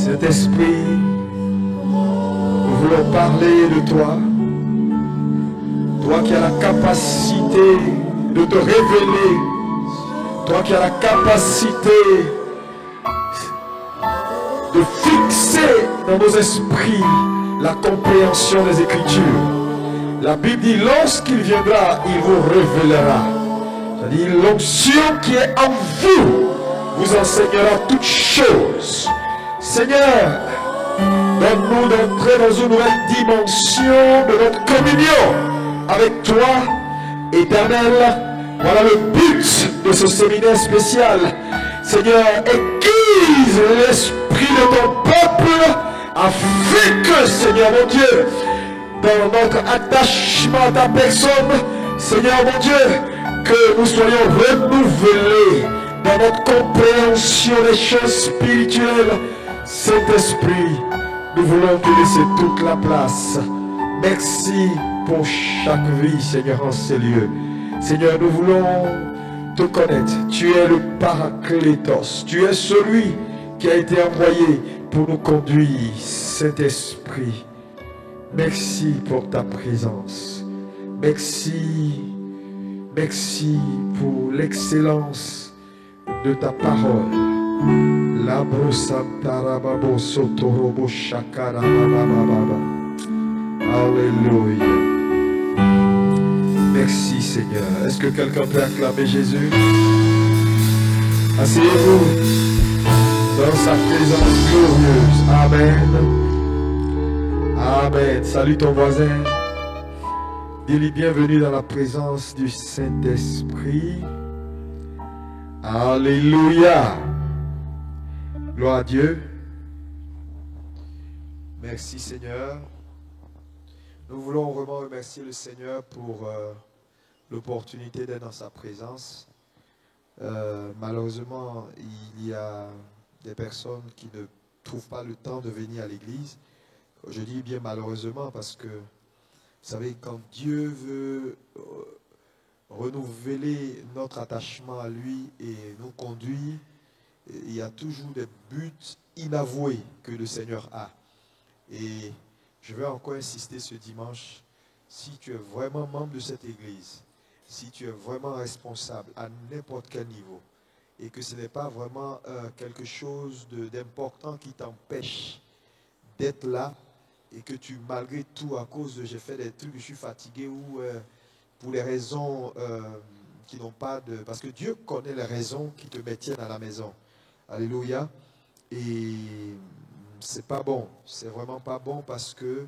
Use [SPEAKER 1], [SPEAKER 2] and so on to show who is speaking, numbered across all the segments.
[SPEAKER 1] Saint-Esprit, nous voulons parler de toi. Toi qui as la capacité de te révéler. Toi qui as la capacité de fixer dans nos esprits la compréhension des Écritures. La Bible dit, lorsqu'il viendra, il vous révélera. C'est-à-dire, l'onction qui est en vous vous enseignera toutes choses. Seigneur, donne-nous d'entrer dans une nouvelle dimension de notre communion avec toi, Éternel. Voilà le but de ce séminaire spécial. Seigneur, aiguise l'esprit de ton peuple afin que, Seigneur mon Dieu, dans notre attachement à ta personne, Seigneur mon Dieu, que nous soyons renouvelés dans notre compréhension des choses spirituelles. Saint-Esprit, nous voulons te laisser toute la place. Merci pour chaque vie, Seigneur, en ces lieux. Seigneur, nous voulons te connaître. Tu es le Paraclétos. Tu es celui qui a été envoyé pour nous conduire. Saint-Esprit, merci pour ta présence. Merci. Merci pour l'excellence de ta parole. Labro Santarababo Sotorobo Shakarabababa. Alléluia. Merci Seigneur. Est-ce que quelqu'un peut acclamer Jésus? Asseyez-vous dans sa présence glorieuse. Amen. Amen. Salut ton voisin. Dis-lui bienvenue dans la présence du Saint-Esprit. Alléluia. Gloire à Dieu. Merci Seigneur. Nous voulons vraiment remercier le Seigneur pour l'opportunité d'être dans sa présence. Malheureusement, il y a des personnes qui ne trouvent pas le temps de venir à l'église. Je dis bien malheureusement parce que, vous savez, quand Dieu veut renouveler notre attachement à lui et nous conduire, il y a toujours des buts inavoués que le Seigneur a. Et je vais encore insister ce dimanche, si tu es vraiment membre de cette église, si tu es vraiment responsable à n'importe quel niveau, et que ce n'est pas vraiment quelque chose d'important qui t'empêche d'être là, et que tu, malgré tout, à cause de j'ai fait des trucs, je suis fatigué, ou pour les raisons qui n'ont pas de... Parce que Dieu connaît les raisons qui te maintiennent à la maison. Alléluia. Et c'est pas bon. C'est vraiment pas bon parce que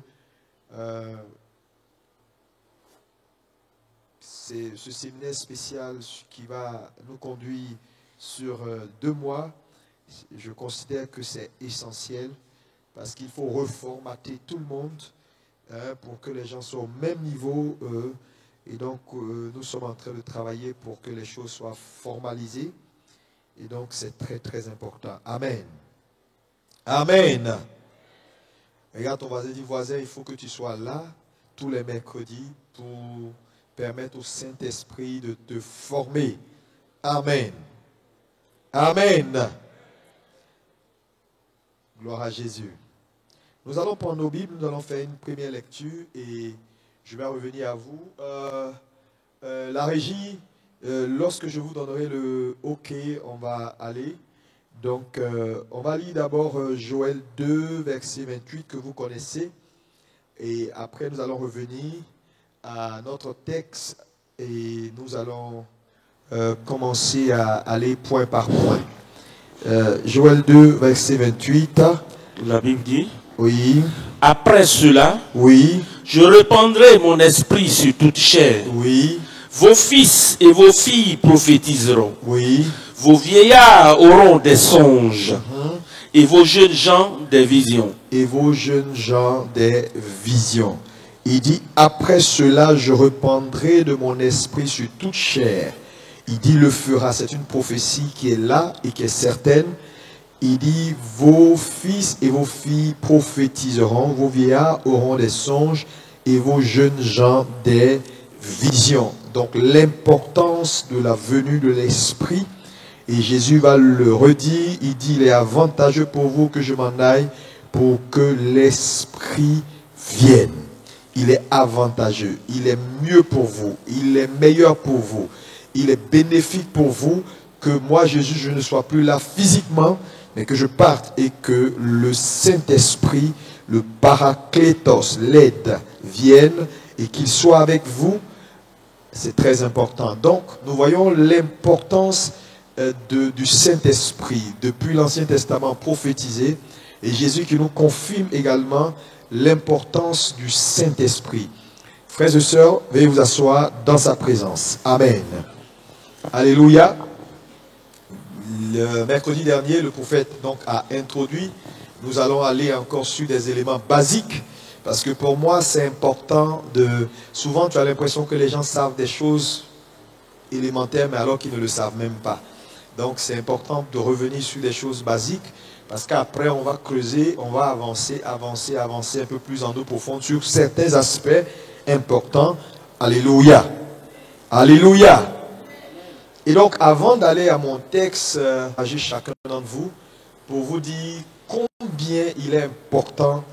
[SPEAKER 1] c'est ce séminaire spécial qui va nous conduire sur 2 mois. Je considère que c'est essentiel parce qu'il faut reformater tout le monde pour que les gens soient au même niveau. Et donc, nous sommes en train de travailler pour que les choses soient formalisées. Et donc, c'est très, très important. Amen. Amen. Regarde ton voisin, dis voisin, il faut que tu sois là tous les mercredis pour permettre au Saint-Esprit de te former. Amen. Amen. Gloire à Jésus. Nous allons prendre nos Bibles, nous allons faire une première lecture et je vais revenir à vous. La régie, lorsque je vous donnerai le OK, on va aller. Donc, on va lire d'abord Joël 2, verset 28 que vous connaissez. Et après, nous allons revenir à notre texte et nous allons commencer à aller point par point. Joël 2, verset 28.
[SPEAKER 2] La Bible dit,
[SPEAKER 1] oui.
[SPEAKER 2] Après cela,
[SPEAKER 1] oui.
[SPEAKER 2] Je répandrai mon esprit sur toute chair.
[SPEAKER 1] Oui.
[SPEAKER 2] Vos fils et vos filles prophétiseront.
[SPEAKER 1] Oui.
[SPEAKER 2] Vos vieillards auront des songes. Et vos jeunes gens des visions.
[SPEAKER 1] Et vos jeunes gens des visions. Il dit, après cela, je répandrai de mon esprit sur toute chair. Il dit, le fera. C'est une prophétie qui est là et qui est certaine. Il dit, vos fils et vos filles prophétiseront, vos vieillards auront des songes et vos jeunes gens des visions. Donc l'importance de la venue de l'Esprit Et Jésus va le redire, il dit, il est avantageux pour vous que je m'en aille pour que l'Esprit vienne. Il est avantageux, il est mieux pour vous, il est meilleur pour vous, il est bénéfique pour vous que moi, Jésus, je ne sois plus là physiquement, mais que je parte et que le Saint-Esprit, le Paraklétos, l'aide, vienne et qu'il soit avec vous. C'est très important. Donc, nous voyons l'importance du Saint-Esprit depuis l'Ancien Testament prophétisé et Jésus qui nous confirme également l'importance du Saint-Esprit. Frères et sœurs, veuillez vous asseoir dans sa présence. Amen. Alléluia. Le mercredi dernier, le prophète donc a introduit. Nous allons aller encore sur des éléments basiques. Parce que pour moi, c'est important de... Souvent, tu as l'impression que les gens savent des choses élémentaires, mais alors qu'ils ne le savent même pas. Donc, c'est important de revenir sur des choses basiques. Parce qu'après, on va creuser, on va avancer un peu plus en eau profonde sur certains aspects importants. Alléluia. Alléluia. Et donc, avant d'aller à mon texte, agir chacun d'entre vous, pour vous dire combien il est important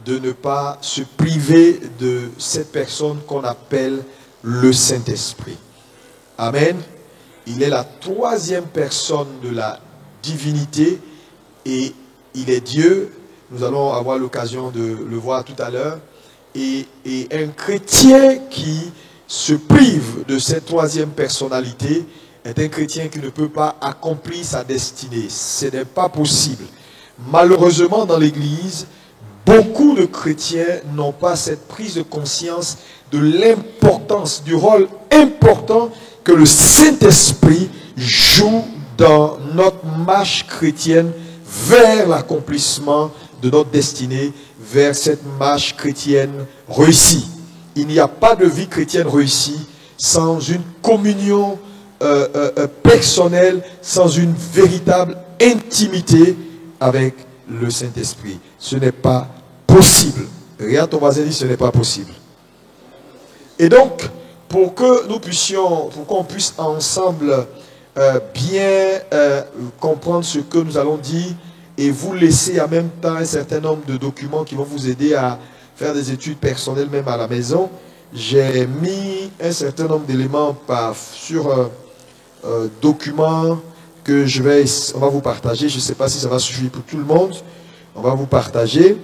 [SPEAKER 1] de ne pas se priver de cette personne qu'on appelle le Saint-Esprit. Amen. Il est la troisième personne de la divinité et il est Dieu. Nous allons avoir l'occasion de le voir tout à l'heure. Et un chrétien qui se prive de cette troisième personnalité est un chrétien qui ne peut pas accomplir sa destinée. Ce n'est pas possible. Malheureusement, dans l'Église, beaucoup de chrétiens n'ont pas cette prise de conscience de l'importance, du rôle important que le Saint-Esprit joue dans notre marche chrétienne vers l'accomplissement de notre destinée, vers cette marche chrétienne réussie. Il n'y a pas de vie chrétienne réussie sans une communion personnelle, sans une véritable intimité avec le Saint-Esprit. Ce n'est pas possible. Regarde ton voisin, dit ce n'est pas possible. Et donc, pour que nous puissions, pour qu'on puisse ensemble bien comprendre ce que nous allons dire et vous laisser en même temps un certain nombre de documents qui vont vous aider à faire des études personnelles même à la maison, j'ai mis un certain nombre d'éléments sur documents que on va vous partager. Je ne sais pas si ça va suffire pour tout le monde. On va vous partager.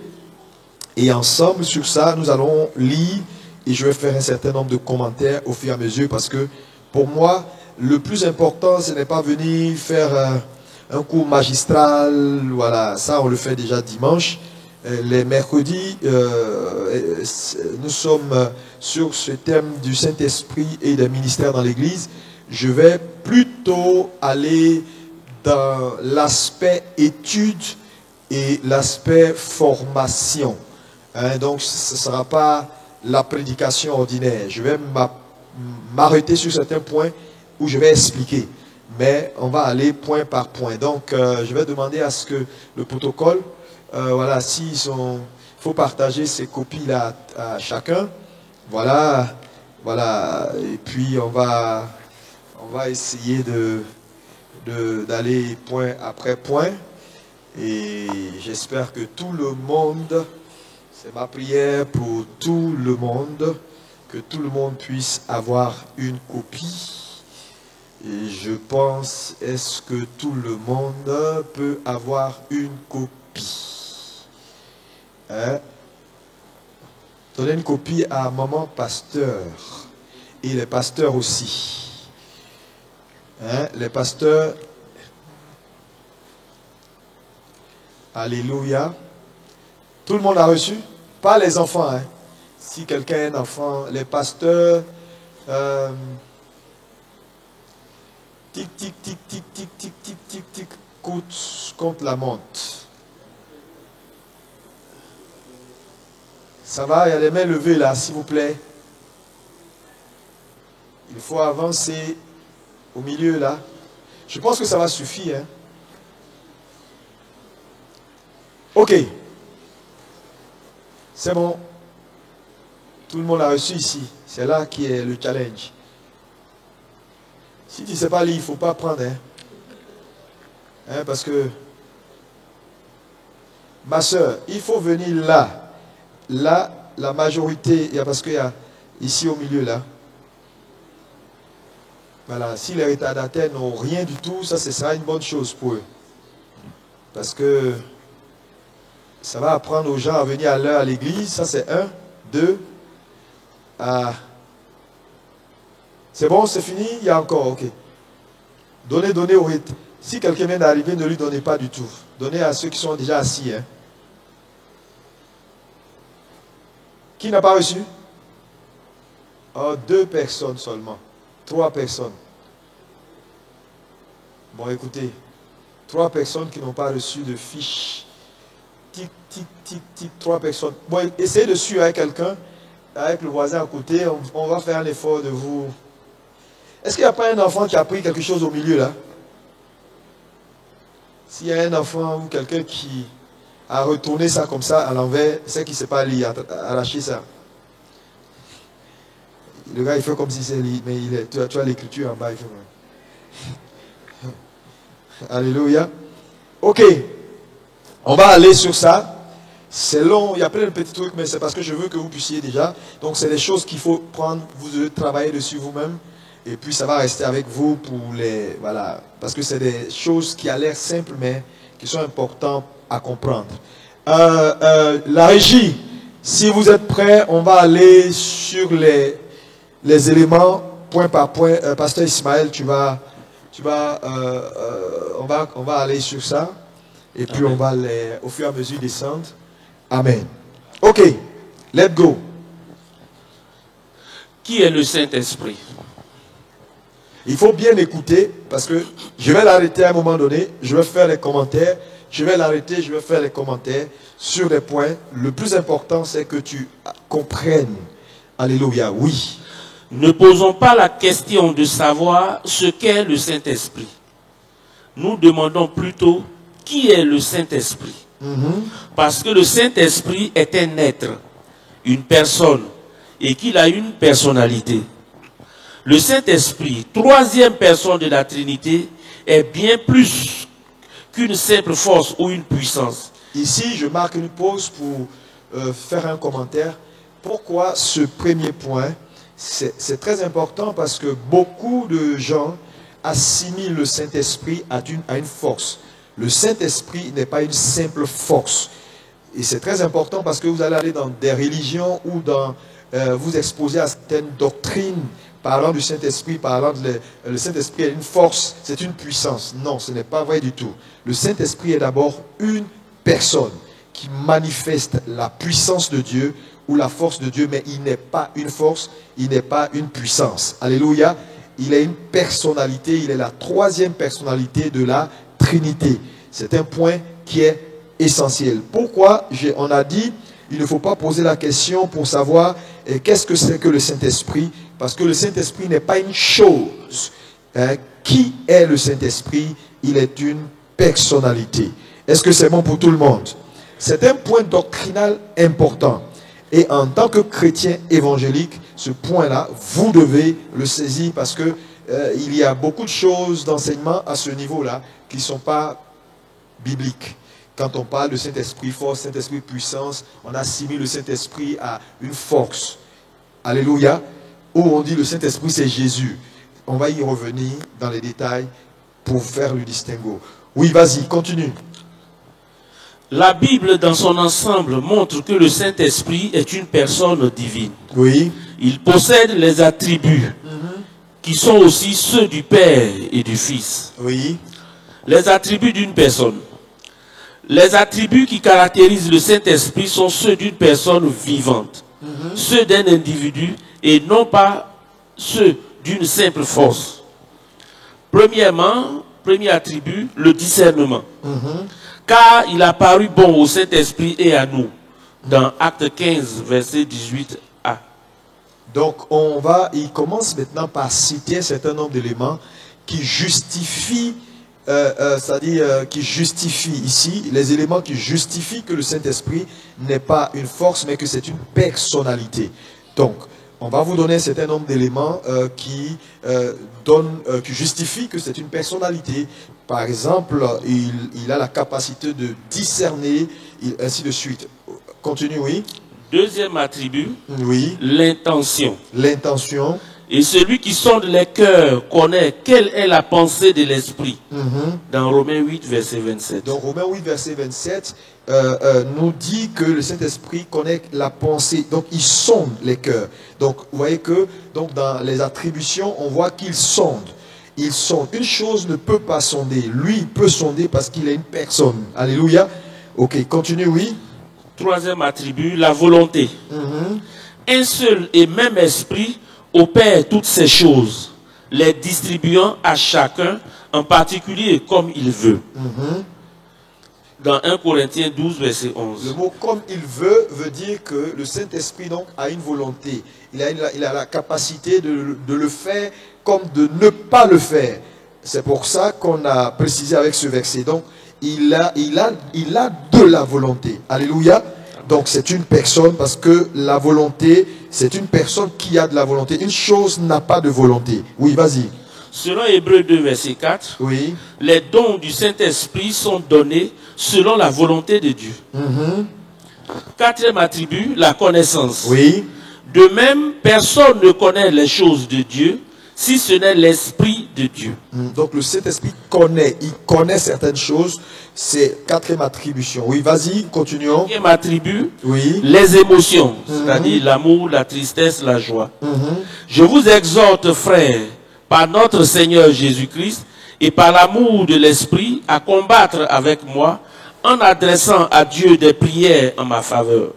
[SPEAKER 1] Et ensemble, sur ça, nous allons lire et je vais faire un certain nombre de commentaires au fur et à mesure parce que pour moi, le plus important, ce n'est pas venir faire un cours magistral. Voilà, ça, on le fait déjà dimanche. Les mercredis, nous sommes sur ce thème du Saint-Esprit et des ministères dans l'Église. Je vais plutôt aller dans l'aspect étude et l'aspect formation. Donc, ce ne sera pas la prédication ordinaire. Je vais m'arrêter sur certains points où je vais expliquer. Mais on va aller point par point. Donc, je vais demander à ce que le protocole, voilà, il faut partager ces copies-là à chacun. Voilà, voilà. Et puis, on va essayer d'aller point après point. Et j'espère que tout le monde, c'est ma prière pour tout le monde, que tout le monde puisse avoir une copie. Et je pense, est-ce que tout le monde peut avoir une copie? Donnez une copie à maman pasteur et les pasteurs aussi. Les pasteurs, alléluia. Tout le monde a reçu? Pas les enfants. Si quelqu'un a un enfant, les pasteurs, tic, tic, tic, tic, tic, tic, tic, tic, tic, compte la montre. Ça va, il y a les mains levées là, s'il vous plaît. Il faut avancer au milieu là. Je pense que ça va suffire. Ok. C'est bon. Tout le monde a reçu ici. C'est là qui est le challenge. Si tu ne sais pas lire, il ne faut pas prendre. Hein, parce que, ma soeur, il faut venir là. Là, la majorité, parce qu'il y a ici au milieu là. Voilà, si les retardataires n'ont rien du tout, ça ce sera une bonne chose pour eux. Parce que ça va apprendre aux gens à venir à l'heure à l'église. Ça c'est 1, 2, c'est bon, c'est fini, il y a encore, ok. Donnez au rythme. Si quelqu'un vient d'arriver, ne lui donnez pas du tout. Donnez à ceux qui sont déjà assis. Hein. Qui n'a pas reçu? Oh, 2 personnes seulement. 3 personnes. Bon, écoutez. 3 personnes qui n'ont pas reçu de fiche. Tic, tic, tic, tic. 3 personnes. Bon, essayez de suivre avec quelqu'un, avec le voisin à côté. On va faire un effort de vous. Est-ce qu'il n'y a pas un enfant qui a pris quelque chose au milieu là? S'il y a un enfant ou quelqu'un qui a retourné ça comme ça à l'envers, c'est qu'il ne sait pas lire, arracher ça. Le gars il fait comme si c'est lire, mais tu as l'écriture en bas. Il fait... Alléluia. Ok. On va aller sur ça. C'est long, il y a plein de petits trucs, mais c'est parce que je veux que vous puissiez déjà. Donc c'est des choses qu'il faut prendre, vous devez travailler dessus vous-même. Et puis ça va rester avec vous pour les... Voilà. Parce que c'est des choses qui ont l'air simples, mais qui sont importantes à comprendre. La régie, si vous êtes prêts, on va aller sur les éléments, point par point. Pasteur Ismaël, on va aller sur ça. Et puis on va au fur et à mesure descendre. Amen. Ok, let's go.
[SPEAKER 2] Qui est le Saint-Esprit?
[SPEAKER 1] Il faut bien écouter parce que je vais l'arrêter à un moment donné, je vais faire les commentaires, je vais l'arrêter, je vais faire les commentaires sur les points. Le plus important, c'est que tu comprennes. Alléluia, oui.
[SPEAKER 2] Ne posons pas la question de savoir ce qu'est le Saint-Esprit. Nous demandons plutôt qui est le Saint-Esprit. Parce que le Saint-Esprit est un être, une personne, et qu'il a une personnalité. Le Saint-Esprit, troisième personne de la Trinité, est bien plus qu'une simple force ou une puissance.
[SPEAKER 1] Ici, je marque une pause pour faire un commentaire. Pourquoi ce premier point? C'est très important parce que beaucoup de gens assimilent le Saint-Esprit à une force. Le Saint-Esprit n'est pas une simple force. Et c'est très important parce que vous allez aller dans des religions ou vous exposer à certaines doctrines parlant du Saint-Esprit, parlant le Saint-Esprit est une force, c'est une puissance. Non, ce n'est pas vrai du tout. Le Saint-Esprit est d'abord une personne qui manifeste la puissance de Dieu ou la force de Dieu, mais il n'est pas une force, il n'est pas une puissance. Alléluia. Il est une personnalité, il est la troisième personnalité de la Trinité. C'est un point qui est essentiel. Pourquoi on a dit, il ne faut pas poser la question pour savoir qu'est-ce que c'est que le Saint-Esprit, parce que le Saint-Esprit n'est pas une chose. Qui est le Saint-Esprit? Il est une personnalité. Est-ce que c'est bon pour tout le monde? C'est un point doctrinal important. Et en tant que chrétien évangélique, ce point-là, vous devez le saisir parce que il y a beaucoup de choses d'enseignement à ce niveau-là qui ne sont pas bibliques. Quand on parle de Saint-Esprit force, Saint-Esprit puissance, on assimile le Saint-Esprit à une force. Alléluia. Où on dit le Saint-Esprit c'est Jésus. On va y revenir dans les détails pour faire le distinguo. Oui, vas-y, continue.
[SPEAKER 2] La Bible dans son ensemble montre que le Saint-Esprit est une personne divine.
[SPEAKER 1] Oui.
[SPEAKER 2] Il possède les attributs qui sont aussi ceux du Père et du Fils.
[SPEAKER 1] Oui.
[SPEAKER 2] Les attributs d'une personne. Les attributs qui caractérisent le Saint-Esprit sont ceux d'une personne vivante, ceux d'un individu et non pas ceux d'une simple force. Premièrement, premier attribut, le discernement. Car il a paru bon au Saint-Esprit et à nous, dans Acte 15, verset 18a.
[SPEAKER 1] Donc, il commence maintenant par citer un certain nombre d'éléments qui justifient, qui justifient ici, les éléments qui justifient que le Saint-Esprit n'est pas une force, mais que c'est une personnalité. Donc, On va vous donner un certain nombre d'éléments qui justifient que c'est une personnalité. Par exemple, il a la capacité de discerner, ainsi de suite. Continue, oui.
[SPEAKER 2] Deuxième attribut,
[SPEAKER 1] oui.
[SPEAKER 2] L'intention.
[SPEAKER 1] L'intention.
[SPEAKER 2] Et celui qui sonde les cœurs connaît quelle est la pensée de l'esprit. Dans Romains 8, verset 27.
[SPEAKER 1] Donc Romains 8, verset 27 nous dit que le Saint-Esprit connaît la pensée. Donc il sonde les cœurs. Donc vous voyez que donc, dans les attributions, on voit qu'il sonde. Il sonde. Une chose ne peut pas sonder. Lui, il peut sonder parce qu'il est une personne. Alléluia. Ok, continue, oui.
[SPEAKER 2] Troisième attribut, la volonté. Un seul et même esprit opère toutes ces choses, les distribuant à chacun en particulier comme il veut. Dans 1 Corinthiens 12, verset 11.
[SPEAKER 1] Le mot « comme il veut » veut dire que le Saint-Esprit donc a une volonté. Il a la capacité de le faire comme de ne pas le faire. C'est pour ça qu'on a précisé avec ce verset. Donc, il a de la volonté. Alléluia. Donc, c'est une personne parce que la volonté, c'est une personne qui a de la volonté. Une chose n'a pas de volonté. Oui, vas-y.
[SPEAKER 2] Selon Hébreux 2, verset 4,
[SPEAKER 1] oui.
[SPEAKER 2] Les dons du Saint-Esprit sont donnés selon la volonté de Dieu. Quatrième attribut, la connaissance.
[SPEAKER 1] Oui.
[SPEAKER 2] De même, personne ne connaît les choses de Dieu si ce n'est l'Esprit de Dieu.
[SPEAKER 1] Donc le Saint-Esprit connaît, il connaît certaines choses. C'est quatrième attribution. Oui, vas-y, continuons.
[SPEAKER 2] Cinquième attribut,
[SPEAKER 1] oui.
[SPEAKER 2] Les émotions, c'est-à-dire l'amour, la tristesse, la joie. Je vous exhorte, frères, par notre Seigneur Jésus-Christ et par l'amour de l'Esprit, à combattre avec moi en adressant à Dieu des prières en ma faveur.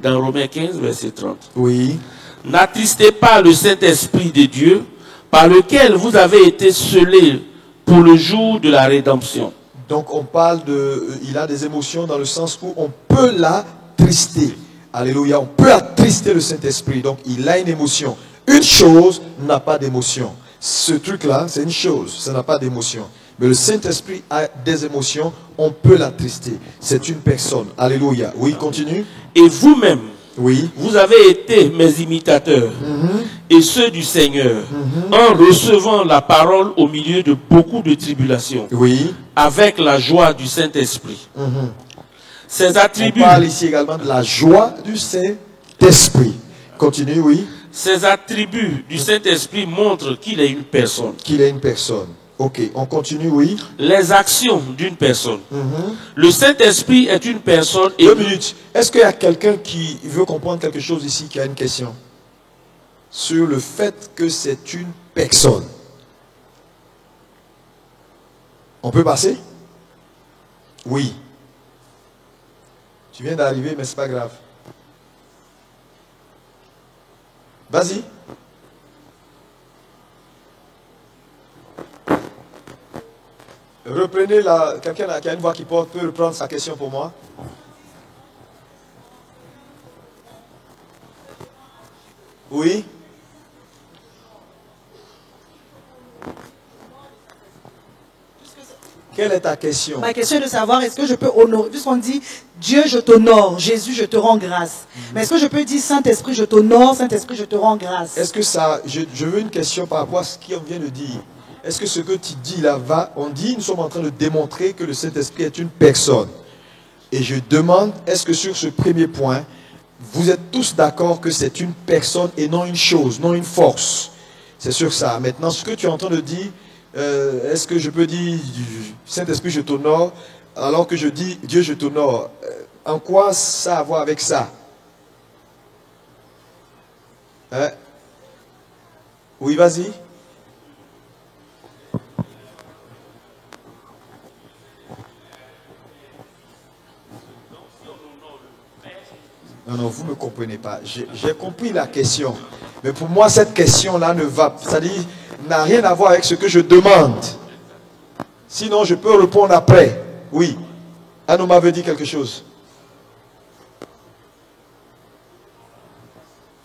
[SPEAKER 2] Dans Romains 15, verset 30.
[SPEAKER 1] Oui.
[SPEAKER 2] N'attristez pas le Saint-Esprit de Dieu, par lequel vous avez été scellés pour le jour de la rédemption.
[SPEAKER 1] Donc on parle il a des émotions dans le sens où on peut l'attrister. Alléluia, on peut attrister le Saint-Esprit. Donc il a une émotion. Une chose n'a pas d'émotion. Ce truc-là, c'est une chose, ça n'a pas d'émotion. Mais le Saint-Esprit a des émotions, on peut l'attrister. C'est une personne. Alléluia. Oui, continue.
[SPEAKER 2] Et vous-même,
[SPEAKER 1] oui.
[SPEAKER 2] Vous avez été mes imitateurs et ceux du Seigneur en recevant la parole au milieu de beaucoup de tribulations,
[SPEAKER 1] oui.
[SPEAKER 2] avec la joie du Saint-Esprit. Ces attributs,
[SPEAKER 1] on parle ici également de la joie du Saint-Esprit. Continue, oui.
[SPEAKER 2] Ces attributs du Saint-Esprit montrent qu'il est une personne.
[SPEAKER 1] Qu'il est une personne. Ok, on continue, oui.
[SPEAKER 2] Les actions d'une personne. Le Saint-Esprit est une personne. Et
[SPEAKER 1] 2 minutes. Est-ce qu'il y a quelqu'un qui veut comprendre quelque chose ici, qui a une question sur le fait que c'est une personne? On peut passer? Oui. Tu viens d'arriver, mais c'est pas grave. Vas-y. Reprenez quelqu'un qui a une voix qui porte peut reprendre sa question pour moi. Oui. Quelle est ta question?
[SPEAKER 3] Ma question est de savoir, est-ce que je peux honorer, puisqu'on dit Dieu, je t'honore, Jésus, je te rends grâce. Mais est-ce que je peux dire Saint-Esprit, je t'honore, Saint-Esprit, je te rends grâce?
[SPEAKER 1] Est-ce que ça, je veux une question par rapport à ce qu'on vient de dire. Est-ce que ce que tu dis là va, on dit, nous sommes en train de démontrer que le Saint-Esprit est une personne. Et je demande, est-ce que sur ce premier point, vous êtes tous d'accord que c'est une personne et non une chose, non une force? C'est sur ça. Maintenant, ce que tu es en train de dire, est-ce que je peux dire Saint-Esprit, je t'honore, alors que je dis Dieu, je t'honore? En quoi ça a à voir avec ça? Hein? Oui, vas-y. Non, vous ne me comprenez pas. J'ai compris la question. Mais pour moi, cette question-là n'a rien à voir avec ce que je demande. Sinon, je peux répondre après. Oui. Anno m'avait dit quelque chose.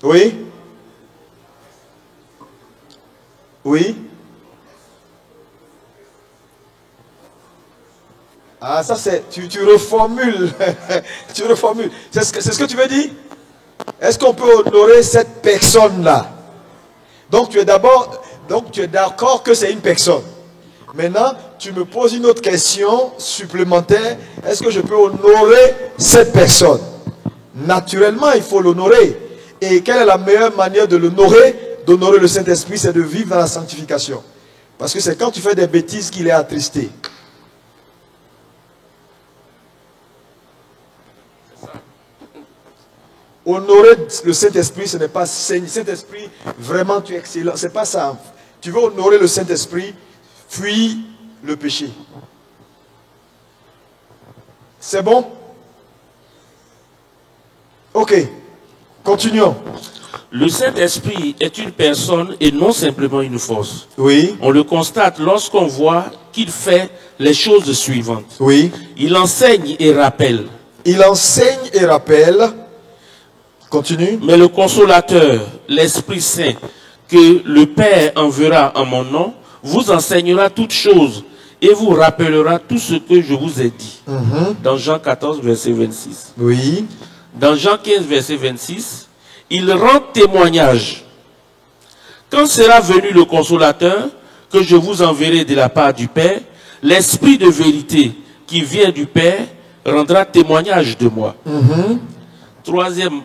[SPEAKER 1] Oui? Oui? Ah, ça c'est... Tu reformules. Tu reformules. C'est ce que tu veux dire? Est-ce qu'on peut honorer cette personne-là? Donc tu es d'accord que c'est une personne. Maintenant, tu me poses une autre question supplémentaire. Est-ce que je peux honorer cette personne? Naturellement, il faut l'honorer. Et quelle est la meilleure manière de l'honorer? D'honorer le Saint-Esprit, c'est de vivre dans la sanctification. Parce que c'est quand tu fais des bêtises qu'il est attristé. Honorer le Saint-Esprit, ce n'est pas Saint-Esprit, vraiment tu es excellent. C'est pas ça. Tu veux honorer le Saint-Esprit, fuis le péché. C'est bon? Ok. Continuons.
[SPEAKER 2] Le Saint-Esprit est une personne et non simplement une force.
[SPEAKER 1] Oui.
[SPEAKER 2] On le constate lorsqu'on voit qu'il fait les choses suivantes.
[SPEAKER 1] Oui.
[SPEAKER 2] Il enseigne et rappelle.
[SPEAKER 1] Il enseigne et rappelle. Continue.
[SPEAKER 2] Mais le consolateur, l'Esprit Saint, que le Père enverra en mon nom, vous enseignera toutes choses et vous rappellera tout ce que je vous ai dit. Dans Jean 14, verset 26.
[SPEAKER 1] Oui.
[SPEAKER 2] Dans Jean 15, verset 26, il rend témoignage. Quand sera venu le consolateur, que je vous enverrai de la part du Père, l'Esprit de vérité qui vient du Père rendra témoignage de moi. Troisième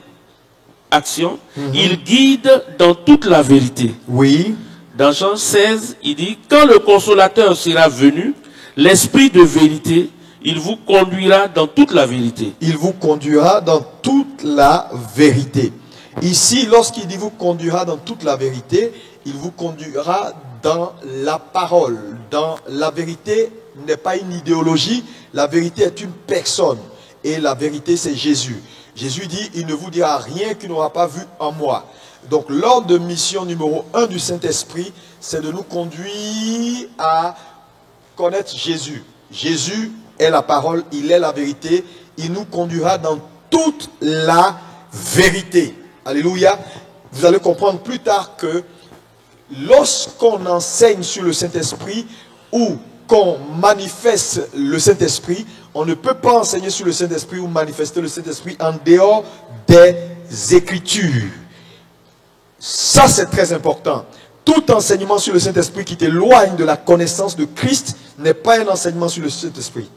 [SPEAKER 2] action, il guide dans toute la vérité.
[SPEAKER 1] Oui.
[SPEAKER 2] Dans Jean 16, il dit, quand le consolateur sera venu, l'Esprit de vérité, il vous conduira dans toute la vérité.
[SPEAKER 1] Il vous conduira dans toute la vérité. Ici, lorsqu'il dit vous conduira dans toute la vérité, il vous conduira dans la parole. Dans la vérité n'est pas une idéologie, la vérité est une personne. Et la vérité, c'est Jésus. Jésus dit, il ne vous dira rien qu'il n'aura pas vu en moi. Donc, l'ordre de mission numéro 1 du Saint-Esprit, c'est de nous conduire à connaître Jésus. Jésus est la parole, il est la vérité. Il nous conduira dans toute la vérité. Alléluia. Vous allez comprendre plus tard que lorsqu'on enseigne sur le Saint-Esprit ou qu'on manifeste le Saint-Esprit, on ne peut pas enseigner sur le Saint-Esprit ou manifester le Saint-Esprit en dehors des Écritures. Ça, c'est très important. Tout enseignement sur le Saint-Esprit qui t'éloigne de la connaissance de Christ n'est pas un enseignement sur le Saint-Esprit.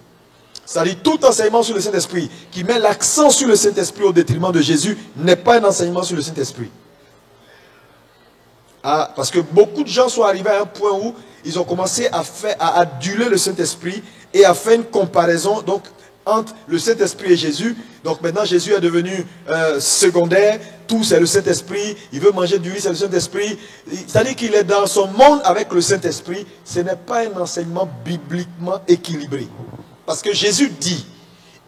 [SPEAKER 1] C'est-à-dire, tout enseignement sur le Saint-Esprit qui met l'accent sur le Saint-Esprit au détriment de Jésus n'est pas un enseignement sur le Saint-Esprit. Ah, parce que beaucoup de gens sont arrivés à un point où ils ont commencé à aduler le Saint-Esprit et à faire une comparaison donc, entre le Saint-Esprit et Jésus. Donc maintenant Jésus est devenu secondaire, tout c'est le Saint-Esprit, il veut manger du riz, c'est le Saint-Esprit. C'est-à-dire qu'il est dans son monde avec le Saint-Esprit. Ce n'est pas un enseignement bibliquement équilibré. Parce que Jésus dit,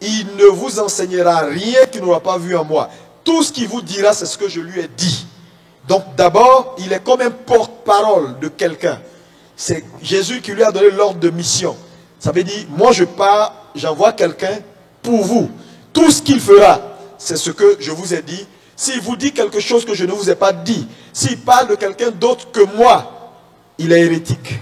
[SPEAKER 1] il ne vous enseignera rien qu'il n'aura pas vu en moi. Tout ce qu'il vous dira, c'est ce que je lui ai dit. Donc d'abord, il est comme un porte-parole de quelqu'un. C'est Jésus qui lui a donné l'ordre de mission. Ça veut dire, moi je pars, j'envoie quelqu'un pour vous. Tout ce qu'il fera, c'est ce que je vous ai dit. S'il vous dit quelque chose que je ne vous ai pas dit, s'il parle de quelqu'un d'autre que moi, il est hérétique.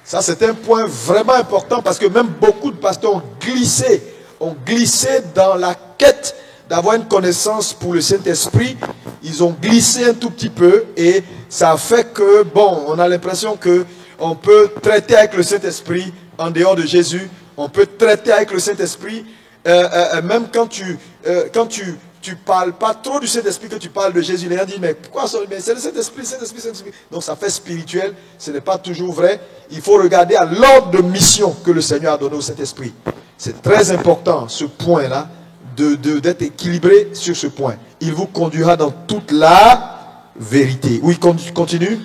[SPEAKER 1] Ça, c'est un point vraiment important parce que même beaucoup de pasteurs ont glissé dans la quête d'avoir une connaissance pour le Saint-Esprit. Ils ont glissé un tout petit peu et ça a fait que, bon, on a l'impression qu'on peut traiter avec le Saint-Esprit en dehors de Jésus. On peut traiter avec le Saint-Esprit même quand tu parles pas trop du Saint-Esprit, que tu parles de Jésus. Les gens disent, mais pourquoi ça? Mais c'est le Saint-Esprit, Saint-Esprit, Saint-Esprit. Donc ça fait spirituel, ce n'est pas toujours vrai. Il faut regarder à l'ordre de mission que le Seigneur a donné au Saint-Esprit. C'est très important, ce point-là, d'être équilibré sur ce point. Il vous conduira dans toute la vérité. Oui, continue.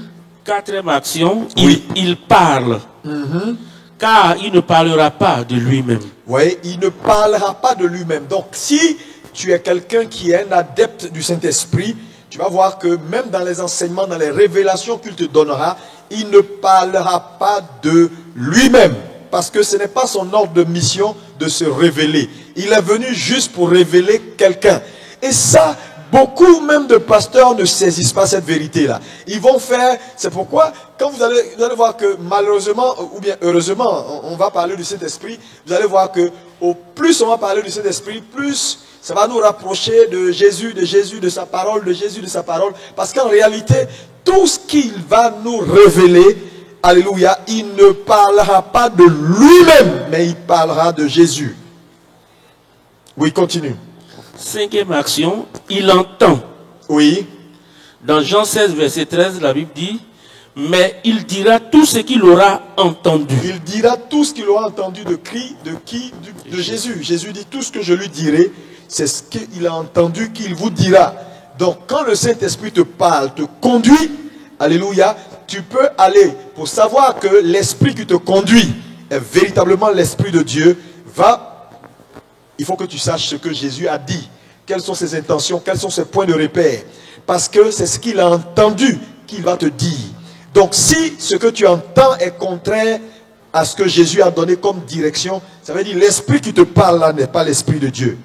[SPEAKER 2] Quatrième action,
[SPEAKER 1] oui.
[SPEAKER 2] il parle. Car il ne parlera pas de lui-même.
[SPEAKER 1] Oui, il ne parlera pas de lui-même. Donc si tu es quelqu'un qui est un adepte du Saint-Esprit, tu vas voir que même dans les enseignements, dans les révélations qu'il te donnera, il ne parlera pas de lui-même. Parce que ce n'est pas son ordre de mission de se révéler. Il est venu juste pour révéler quelqu'un. Et ça, beaucoup même de pasteurs ne saisissent pas cette vérité-là. Ils vont faire, c'est pourquoi, quand vous allez voir que malheureusement, ou bien heureusement, on va parler du Saint-Esprit, vous allez voir que au plus on va parler du Saint-Esprit, plus ça va nous rapprocher de Jésus, de sa parole, de Jésus, de sa parole. Parce qu'en réalité, tout ce qu'il va nous révéler, alléluia, il ne parlera pas de lui-même, mais il parlera de Jésus. Oui, continue.
[SPEAKER 2] Cinquième action, il entend.
[SPEAKER 1] Oui.
[SPEAKER 2] Dans Jean 16, verset 13, la Bible dit, mais il dira tout ce qu'il aura entendu.
[SPEAKER 1] Il dira tout ce qu'il aura entendu de qui? De Jésus. Jésus dit tout ce que je lui dirai, c'est ce qu'il a entendu qu'il vous dira. Donc quand le Saint-Esprit te parle, te conduit, alléluia, tu peux aller pour savoir que l'Esprit qui te conduit est véritablement l'Esprit de Dieu. Il faut que tu saches ce que Jésus a dit. Quelles sont ses intentions, quels sont ses points de repère. Parce que c'est ce qu'il a entendu qu'il va te dire. Donc si ce que tu entends est contraire à ce que Jésus a donné comme direction, ça veut dire l'Esprit qui te parle là n'est pas l'Esprit de Dieu.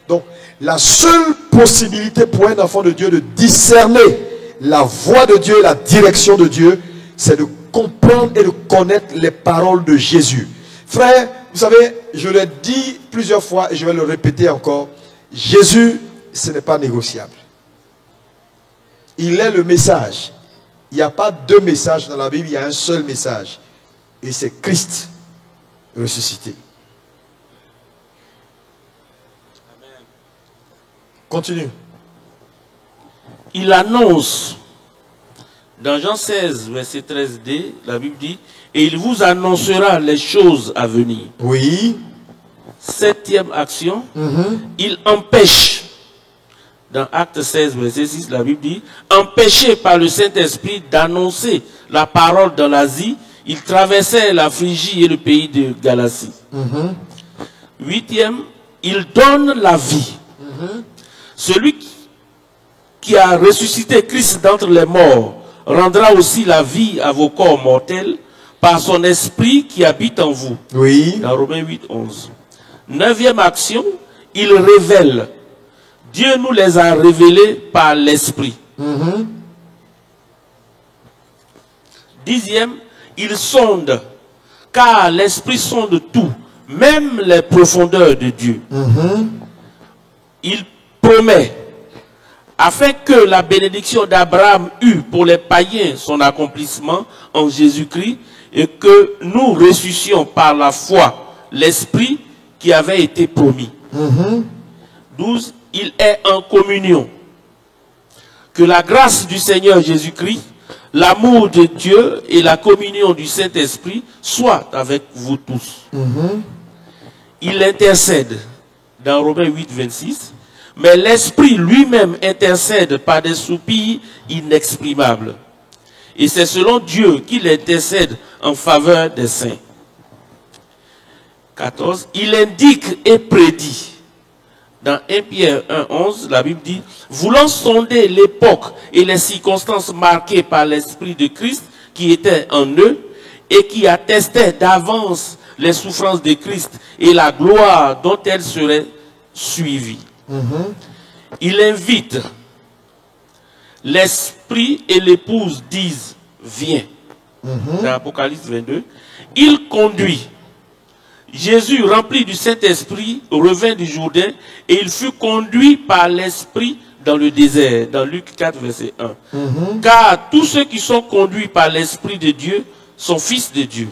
[SPEAKER 1] Donc la seule possibilité pour un enfant de Dieu de discerner la voix de Dieu, la direction de Dieu, c'est de comprendre et de connaître les paroles de Jésus. Frère, vous savez, je l'ai dit plusieurs fois et je vais le répéter encore. Jésus, ce n'est pas négociable. Il est le message. Il n'y a pas deux messages dans la Bible, il y a un seul message. Et c'est Christ ressuscité.
[SPEAKER 2] Amen.
[SPEAKER 1] Continue.
[SPEAKER 2] Il annonce, dans Jean 16, verset 13d, la Bible dit, et il vous annoncera les choses à venir.
[SPEAKER 1] Oui.
[SPEAKER 2] Septième action, il empêche. Dans Acte 16, verset 6, la Bible dit, empêché par le Saint-Esprit d'annoncer la parole dans l'Asie, il traversait la Phrygie et le pays de Galatie. Huitième, il donne la vie. Celui qui a ressuscité Christ d'entre les morts rendra aussi la vie à vos corps mortels par son esprit qui habite en vous.
[SPEAKER 1] Oui.
[SPEAKER 2] Dans Romains 8, 11. Neuvième action, il révèle. Dieu nous les a révélés par l'esprit. Dixième, il sonde, car l'esprit sonde tout, même les profondeurs de Dieu. Il promet, afin que la bénédiction d'Abraham eût pour les païens son accomplissement en Jésus-Christ, et que nous ressuscions par la foi l'esprit qui avait été promis. 12. Il est en communion. Que la grâce du Seigneur Jésus-Christ, l'amour de Dieu et la communion du Saint-Esprit soient avec vous tous. Il intercède dans Romains 8, 26. Mais l'Esprit lui-même intercède par des soupirs inexprimables. Et c'est selon Dieu qu'il intercède en faveur des saints. 14. Il indique et prédit. Dans 1 Pierre 1, 11, la Bible dit, voulant sonder l'époque et les circonstances marquées par l'Esprit de Christ qui était en eux et qui attestait d'avance les souffrances de Christ et la gloire dont elles seraient suivies. Il invite. L'Esprit et l'épouse disent, viens. Dans Apocalypse 22. Il conduit. Jésus, rempli du Saint-Esprit, revint du Jourdain et il fut conduit par l'Esprit dans le désert, dans Luc 4, verset 1. Car tous ceux qui sont conduits par l'Esprit de Dieu sont fils de Dieu.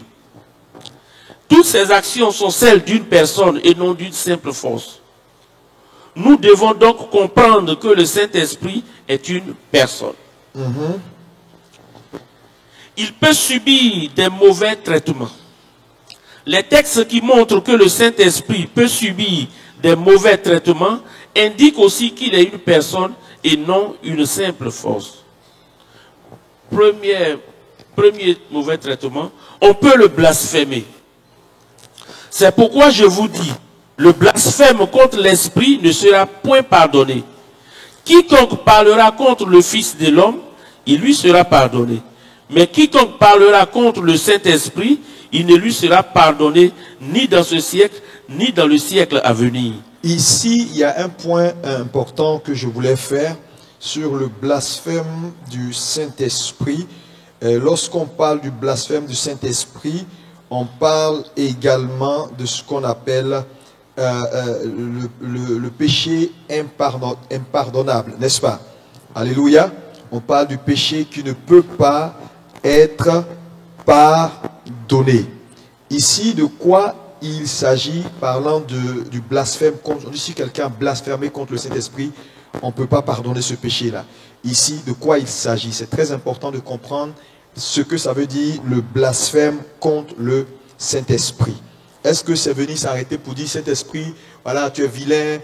[SPEAKER 2] Toutes ces actions sont celles d'une personne et non d'une simple force. Nous devons donc comprendre que le Saint-Esprit est une personne. Il peut subir des mauvais traitements. Les textes qui montrent que le Saint-Esprit peut subir des mauvais traitements indiquent aussi qu'il est une personne et non une simple force. Premier mauvais traitement, on peut le blasphémer. C'est pourquoi je vous dis, le blasphème contre l'Esprit ne sera point pardonné. Quiconque parlera contre le Fils de l'homme, il lui sera pardonné. Mais quiconque parlera contre le Saint-Esprit, il ne lui sera pardonné ni dans ce siècle, ni dans le siècle à venir.
[SPEAKER 1] Ici, il y a un point important que je voulais faire sur le blasphème du Saint-Esprit. Lorsqu'on parle du blasphème du Saint-Esprit, on parle également de ce qu'on appelle le péché impardonnable, n'est-ce pas? Alléluia. On parle du péché qui ne peut pas être pardonné. Ici, de quoi il s'agit, parlant du blasphème contre, si quelqu'un a blasphémé contre le Saint-Esprit, on ne peut pas pardonner ce péché-là. Ici, de quoi il s'agit? C'est très important de comprendre ce que ça veut dire le blasphème contre le Saint-Esprit. Est-ce que c'est venu s'arrêter pour dire Saint-Esprit, voilà, tu es vilain,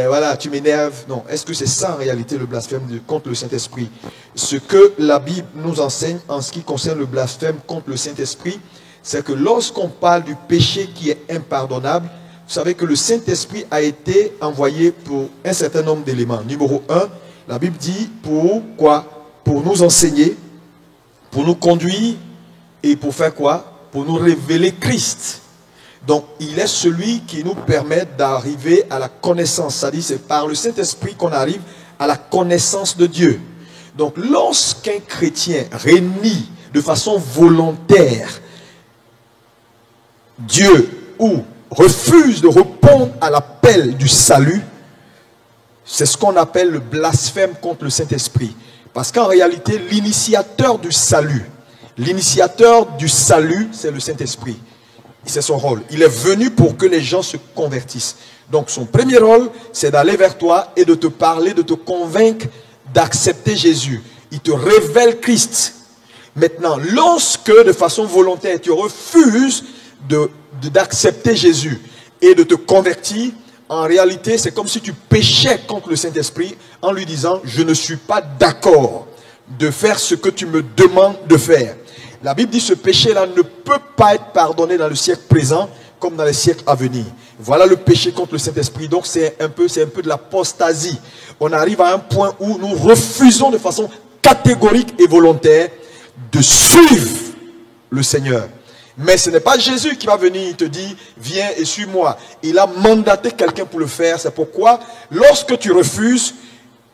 [SPEAKER 1] voilà, tu m'énerves? Non. Est-ce que c'est ça en réalité le blasphème contre le Saint-Esprit? Ce que la Bible nous enseigne en ce qui concerne le blasphème contre le Saint-Esprit, c'est que lorsqu'on parle du péché qui est impardonnable, vous savez que le Saint-Esprit a été envoyé pour un certain nombre d'éléments. Numéro 1, la Bible dit pour quoi? Pour nous enseigner, pour nous conduire et pour faire quoi? Pour nous révéler Christ. Donc, il est celui qui nous permet d'arriver à la connaissance. C'est-à-dire, c'est par le Saint-Esprit qu'on arrive à la connaissance de Dieu. Donc, lorsqu'un chrétien renie de façon volontaire Dieu ou refuse de répondre à l'appel du salut, c'est ce qu'on appelle le blasphème contre le Saint-Esprit. Parce qu'en réalité, l'initiateur du salut, c'est le Saint-Esprit. C'est son rôle. Il est venu pour que les gens se convertissent. Donc son premier rôle, c'est d'aller vers toi et de te parler, de te convaincre d'accepter Jésus. Il te révèle Christ. Maintenant, lorsque de façon volontaire, tu refuses d'accepter Jésus et de te convertir, en réalité, c'est comme si tu péchais contre le Saint-Esprit en lui disant, je ne suis pas d'accord de faire ce que tu me demandes de faire. La Bible dit ce péché-là ne peut pas être pardonné dans le siècle présent comme dans les siècles à venir. Voilà le péché contre le Saint-Esprit. Donc c'est un peu de l'apostasie. On arrive à un point où nous refusons de façon catégorique et volontaire de suivre le Seigneur. Mais ce n'est pas Jésus qui va venir te dire, viens et suis-moi. Il a mandaté quelqu'un pour le faire. C'est pourquoi, lorsque tu refuses,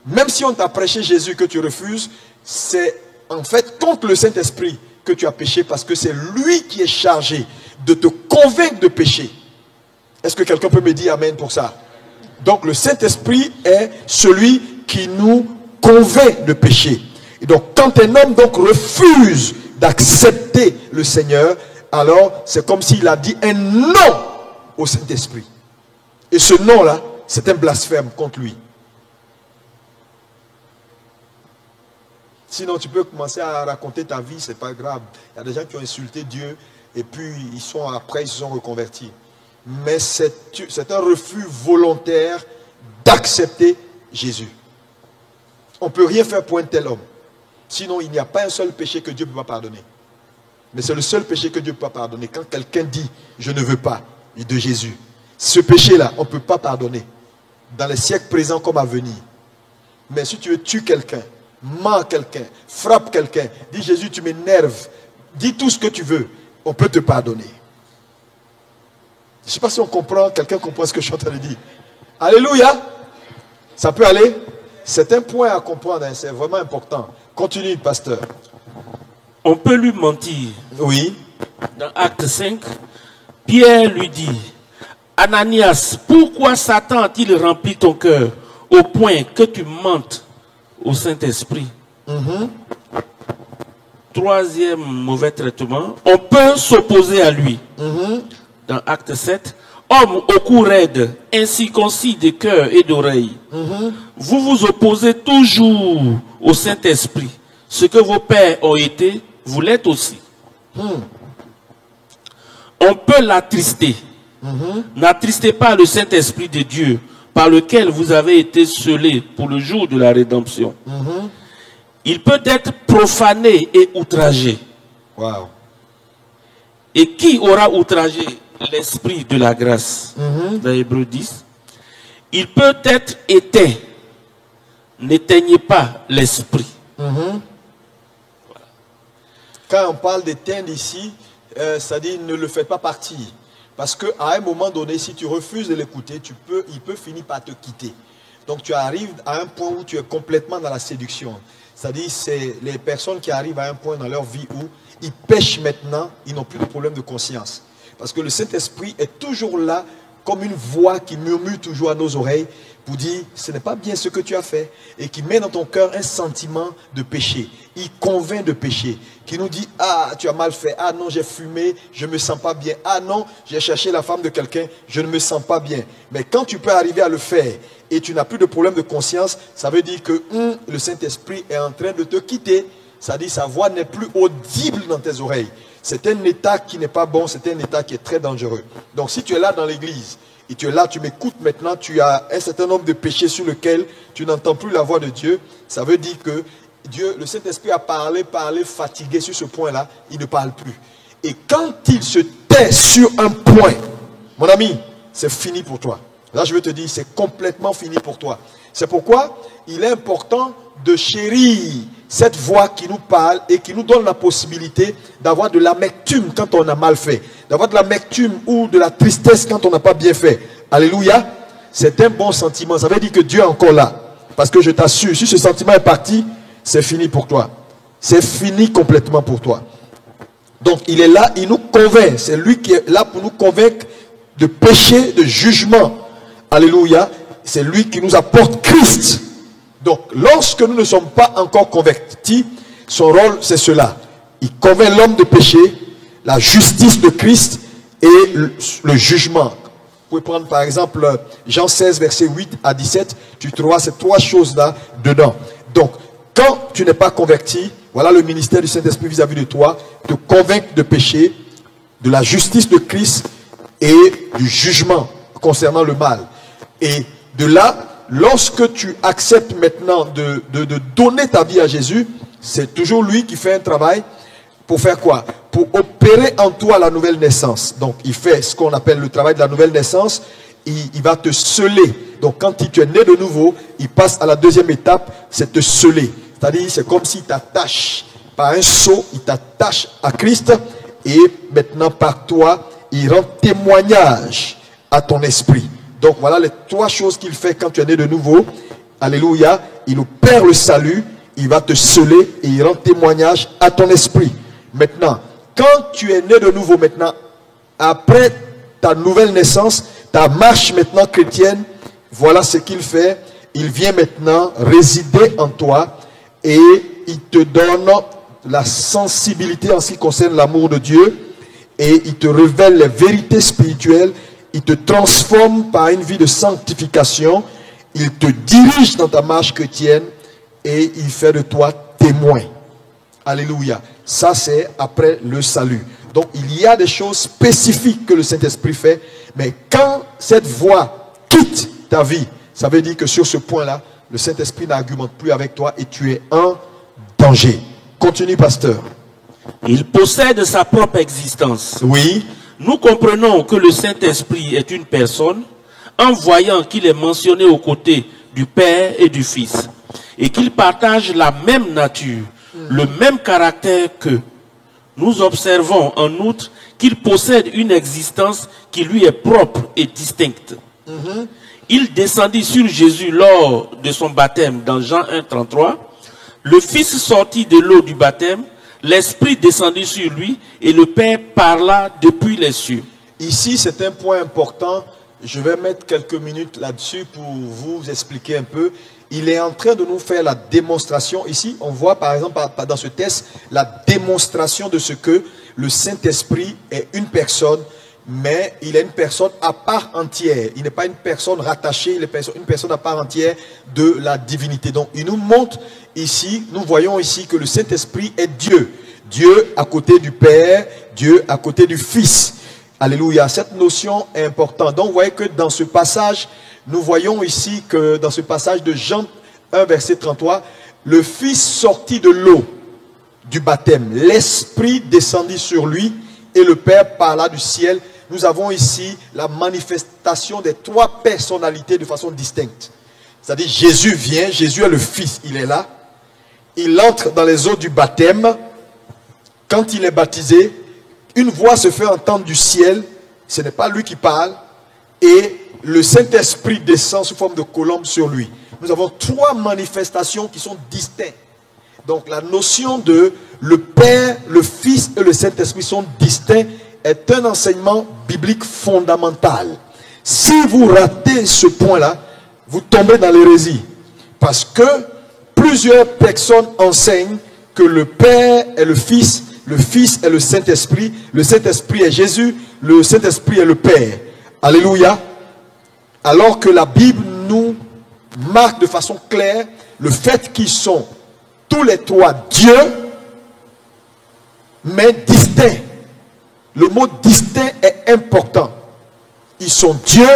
[SPEAKER 1] même si on t'a prêché Jésus que tu refuses, c'est en fait contre le Saint-Esprit que tu as péché, parce que c'est lui qui est chargé de te convaincre de péché. Est-ce que quelqu'un peut me dire amen pour ça? Donc le Saint-Esprit est celui qui nous convainc de péché. Et donc quand un homme donc refuse d'accepter le Seigneur, alors c'est comme s'il a dit un non au Saint-Esprit. Et ce non-là, c'est un blasphème contre lui. Sinon, tu peux commencer à raconter ta vie, c'est pas grave. Il y a des gens qui ont insulté Dieu et puis ils se sont reconvertis. Mais c'est un refus volontaire d'accepter Jésus. On ne peut rien faire pour un tel homme. Sinon, il n'y a pas un seul péché que Dieu ne peut pas pardonner. Mais c'est le seul péché que Dieu ne peut pas pardonner. Quand quelqu'un dit, je ne veux pas, de Jésus, ce péché-là, on ne peut pas pardonner. Dans les siècles présents comme à venir. Mais si tu veux tuer quelqu'un, mens quelqu'un, frappe quelqu'un, dis Jésus, tu m'énerves, dis tout ce que tu veux, on peut te pardonner. Je ne sais pas si on comprend, quelqu'un comprend ce que je suis en train de dire. Alléluia. Ça peut aller? C'est un point à comprendre, hein, c'est vraiment important. Continue, pasteur.
[SPEAKER 2] On peut lui mentir.
[SPEAKER 1] Oui.
[SPEAKER 2] Dans Acte 5, Pierre lui dit, Ananias, pourquoi Satan a-t-il rempli ton cœur au point que tu mentes au Saint-Esprit? Troisième mauvais traitement, on peut s'opposer à lui. Dans Acte 7, homme au cou raide, incirconcis de cœur et d'oreille, vous vous opposez toujours au Saint-Esprit. Ce que vos pères ont été, vous l'êtes aussi. On peut l'attrister. N'attristez pas le Saint-Esprit de Dieu, par lequel vous avez été scellés pour le jour de la rédemption. Il peut être profané et outragé.
[SPEAKER 1] Wow.
[SPEAKER 2] Et qui aura outragé l'esprit de la grâce? Dans Hébreux 10. Il peut être éteint. N'éteignez pas l'esprit.
[SPEAKER 1] Quand on parle d'éteindre ici, ça dit ne le faites pas partir. Parce qu'à un moment donné, si tu refuses de l'écouter, il peut finir par te quitter. Donc tu arrives à un point où tu es complètement dans la séduction. C'est-à-dire, c'est les personnes qui arrivent à un point dans leur vie où ils pêchent maintenant, ils n'ont plus de problème de conscience. Parce que le Saint-Esprit est toujours là, comme une voix qui murmure toujours à nos oreilles, pour dire, ce n'est pas bien ce que tu as fait, et qui met dans ton cœur un sentiment de péché. Il convainc de péché, qui nous dit, ah, tu as mal fait, ah non, j'ai fumé, je ne me sens pas bien, ah non, j'ai cherché la femme de quelqu'un, je ne me sens pas bien. Mais quand tu peux arriver à le faire, et tu n'as plus de problème de conscience, ça veut dire que le Saint-Esprit est en train de te quitter. C'est-à-dire sa voix n'est plus audible dans tes oreilles. C'est un état qui n'est pas bon, c'est un état qui est très dangereux. Donc si tu es là dans l'église, et tu es là, tu m'écoutes maintenant, tu as un certain nombre de péchés sur lesquels tu n'entends plus la voix de Dieu, ça veut dire que Dieu, le Saint-Esprit a parlé fatigué sur ce point-là, il ne parle plus. Et quand il se tait sur un point, mon ami, c'est fini pour toi. Là, je veux te dire, c'est complètement fini pour toi. C'est pourquoi il est important de chérir cette voix qui nous parle et qui nous donne la possibilité d'avoir de l'amertume quand on a mal fait, d'avoir de l'amertume ou de la tristesse quand on n'a pas bien fait. Alléluia. C'est un bon sentiment. Ça veut dire que Dieu est encore là. Parce que je t'assure, si ce sentiment est parti, c'est fini pour toi. C'est fini complètement pour toi. Donc il est là, il nous convainc. C'est lui qui est là pour nous convaincre de péché, de jugement. Alléluia. C'est lui qui nous apporte Christ. Donc, lorsque nous ne sommes pas encore convertis, son rôle, c'est cela. Il convainc l'homme de péché, la justice de Christ et le jugement. Vous pouvez prendre par exemple Jean 16, verset 8 à 17. Tu trouveras ces trois choses-là dedans. Donc, quand tu n'es pas converti, voilà le ministère du Saint-Esprit vis-à-vis de toi, te convaincre de péché, de la justice de Christ et du jugement concernant le mal. Et de là, lorsque tu acceptes maintenant de donner ta vie à Jésus, c'est toujours lui qui fait un travail pour faire quoi? Pour opérer en toi la nouvelle naissance. Donc, il fait ce qu'on appelle le travail de la nouvelle naissance. Il va te sceller. Donc, quand tu es né de nouveau, il passe à la deuxième étape, c'est te sceller. C'est-à-dire, c'est comme s'il t'attache par un sceau, il t'attache à Christ. Et maintenant, par toi, il rend témoignage à ton esprit. Donc voilà les trois choses qu'il fait quand tu es né de nouveau. Alléluia. Il opère le salut, il va te sceller et il rend témoignage à ton esprit. Maintenant, quand tu es né de nouveau maintenant, après ta nouvelle naissance, ta marche maintenant chrétienne, voilà ce qu'il fait. Il vient maintenant résider en toi et il te donne la sensibilité en ce qui concerne l'amour de Dieu et il te révèle les vérités spirituelles. Il te transforme par une vie de sanctification. Il te dirige dans ta marche chrétienne et il fait de toi témoin. Alléluia. Ça, c'est après le salut. Donc, il y a des choses spécifiques que le Saint-Esprit fait. Mais quand cette voix quitte ta vie, ça veut dire que sur ce point-là, le Saint-Esprit n'argumente plus avec toi et tu es en danger. Continue, pasteur.
[SPEAKER 2] Il possède sa propre existence.
[SPEAKER 1] Oui.
[SPEAKER 2] Nous comprenons que le Saint-Esprit est une personne en voyant qu'il est mentionné aux côtés du Père et du Fils et qu'il partage la même nature, le même caractère qu'eux. Nous observons en outre qu'il possède une existence qui lui est propre et distincte. Il descendit sur Jésus lors de son baptême dans Jean 1,33. Le Fils sortit de l'eau du baptême. L'Esprit descendit sur lui et le Père parla depuis les cieux.
[SPEAKER 1] Ici, c'est un point important. Je vais mettre quelques minutes là-dessus pour vous expliquer un peu. Il est en train de nous faire la démonstration. Ici, on voit par exemple dans ce texte la démonstration de ce que le Saint-Esprit est une personne, mais il est une personne à part entière. Il n'est pas une personne rattachée, il est une personne à part entière de la divinité. Donc, il nous montre ici, nous voyons ici que le Saint-Esprit est Dieu. Dieu à côté du Père, Dieu à côté du Fils. Alléluia. Cette notion est importante. Donc, vous voyez que dans ce passage, nous voyons ici que dans ce passage de Jean 1, verset 33, le Fils sortit de l'eau du baptême. L'Esprit descendit sur lui et le Père parla du ciel. Nous avons ici la manifestation des trois personnalités de façon distincte. C'est-à-dire Jésus vient, Jésus est le Fils, il est là. Il entre dans les eaux du baptême. Quand il est baptisé, une voix se fait entendre du ciel ce n'est pas lui qui parle, et le Saint-Esprit descend sous forme de colombe sur lui. Nous avons 3 manifestations qui sont distinctes. Donc la notion de le Père, le Fils et le Saint-Esprit sont distincts est un enseignement biblique fondamental. Si vous ratez ce point-là, vous tombez dans l'hérésie. Parce que plusieurs personnes enseignent que le Père est le Fils est le Saint-Esprit est Jésus, le Saint-Esprit est le Père. Alléluia. Alors que la Bible nous marque de façon claire le fait qu'ils sont tous les 3 Dieu, mais distincts. Le mot distinct est important. Ils sont Dieu,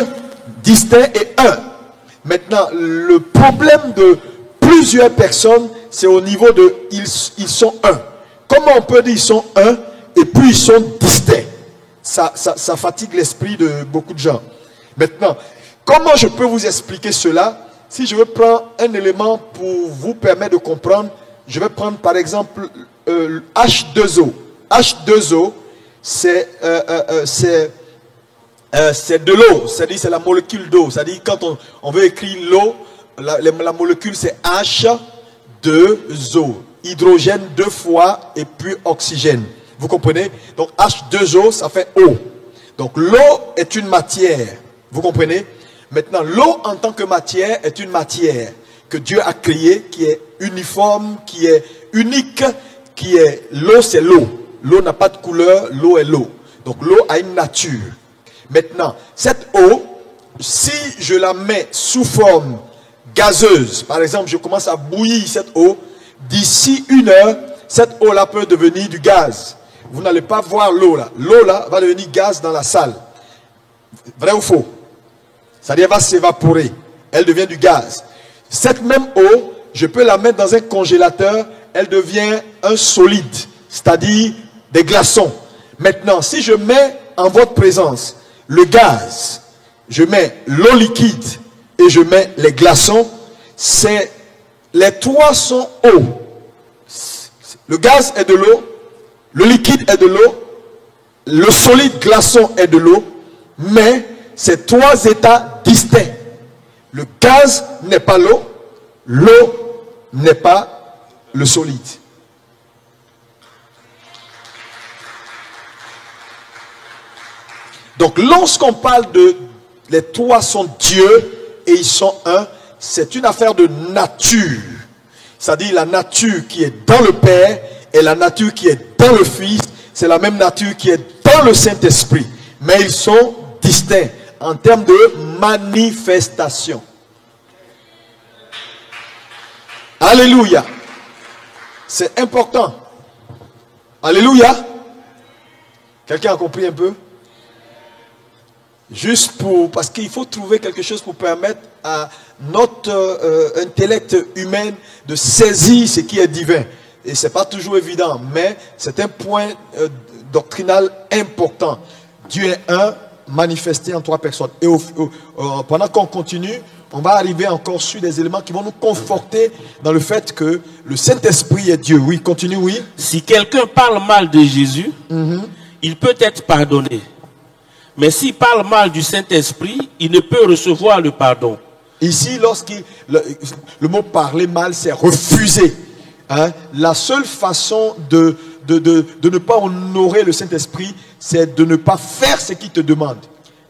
[SPEAKER 1] distincts et un. Maintenant, le problème de plusieurs personnes, c'est au niveau de ils sont un. Comment on peut dire ils sont un et puis ils sont distincts? Ça fatigue l'esprit de beaucoup de gens. Maintenant, comment je peux vous expliquer cela? Si je veux prendre un élément pour vous permettre de comprendre, je vais prendre par exemple H2O. H2O, c'est de l'eau, c'est-à-dire c'est la molécule d'eau. C'est-à-dire quand on veut écrire l'eau, la molécule c'est H2O. Hydrogène 2 fois et puis oxygène. Vous comprenez? Donc H2O, ça fait eau. Donc l'eau est une matière. Vous comprenez? Maintenant, l'eau en tant que matière est une matière que Dieu a créée, qui est uniforme, qui est unique, qui est l'eau, c'est l'eau. L'eau n'a pas de couleur, l'eau est l'eau. Donc l'eau a une nature. Maintenant, cette eau, si je la mets sous forme gazeuse, par exemple, je commence à bouillir cette eau, d'ici 1 heure, cette eau-là peut devenir du gaz. Vous n'allez pas voir l'eau là. L'eau là va devenir gaz dans la salle. Vrai ou faux? C'est-à-dire elle va s'évaporer. Elle devient du gaz. Cette même eau, je peux la mettre dans un congélateur, elle devient un solide, c'est-à-dire des glaçons. Maintenant, si je mets en votre présence le gaz, je mets l'eau liquide et je mets les glaçons, les 3 sont eau. Le gaz est de l'eau, le liquide est de l'eau, le solide glaçon est de l'eau, mais c'est 3 états distincts. Le gaz n'est pas l'eau, l'eau n'est pas le solide. Donc lorsqu'on parle de les 3 sont Dieu et ils sont un, c'est une affaire de nature. C'est-à-dire la nature qui est dans le Père et la nature qui est dans le Fils, c'est la même nature qui est dans le Saint-Esprit. Mais ils sont distincts en termes de manifestation. Alléluia. C'est important. Alléluia. Quelqu'un a compris un peu? Juste parce qu'il faut trouver quelque chose pour permettre à notre intellect humain de saisir ce qui est divin. Et ce n'est pas toujours évident, mais c'est un point doctrinal important. Dieu est un, manifesté en 3 personnes. Et pendant qu'on continue, on va arriver encore sur des éléments qui vont nous conforter dans le fait que le Saint-Esprit est Dieu. Oui, continue, oui.
[SPEAKER 2] Si quelqu'un parle mal de Jésus, il peut être pardonné. Mais s'il parle mal du Saint-Esprit, il ne peut recevoir le pardon.
[SPEAKER 1] Ici, le mot parler mal, c'est refuser. Hein? La seule façon de ne pas honorer le Saint-Esprit, c'est de ne pas faire ce qu'il te demande.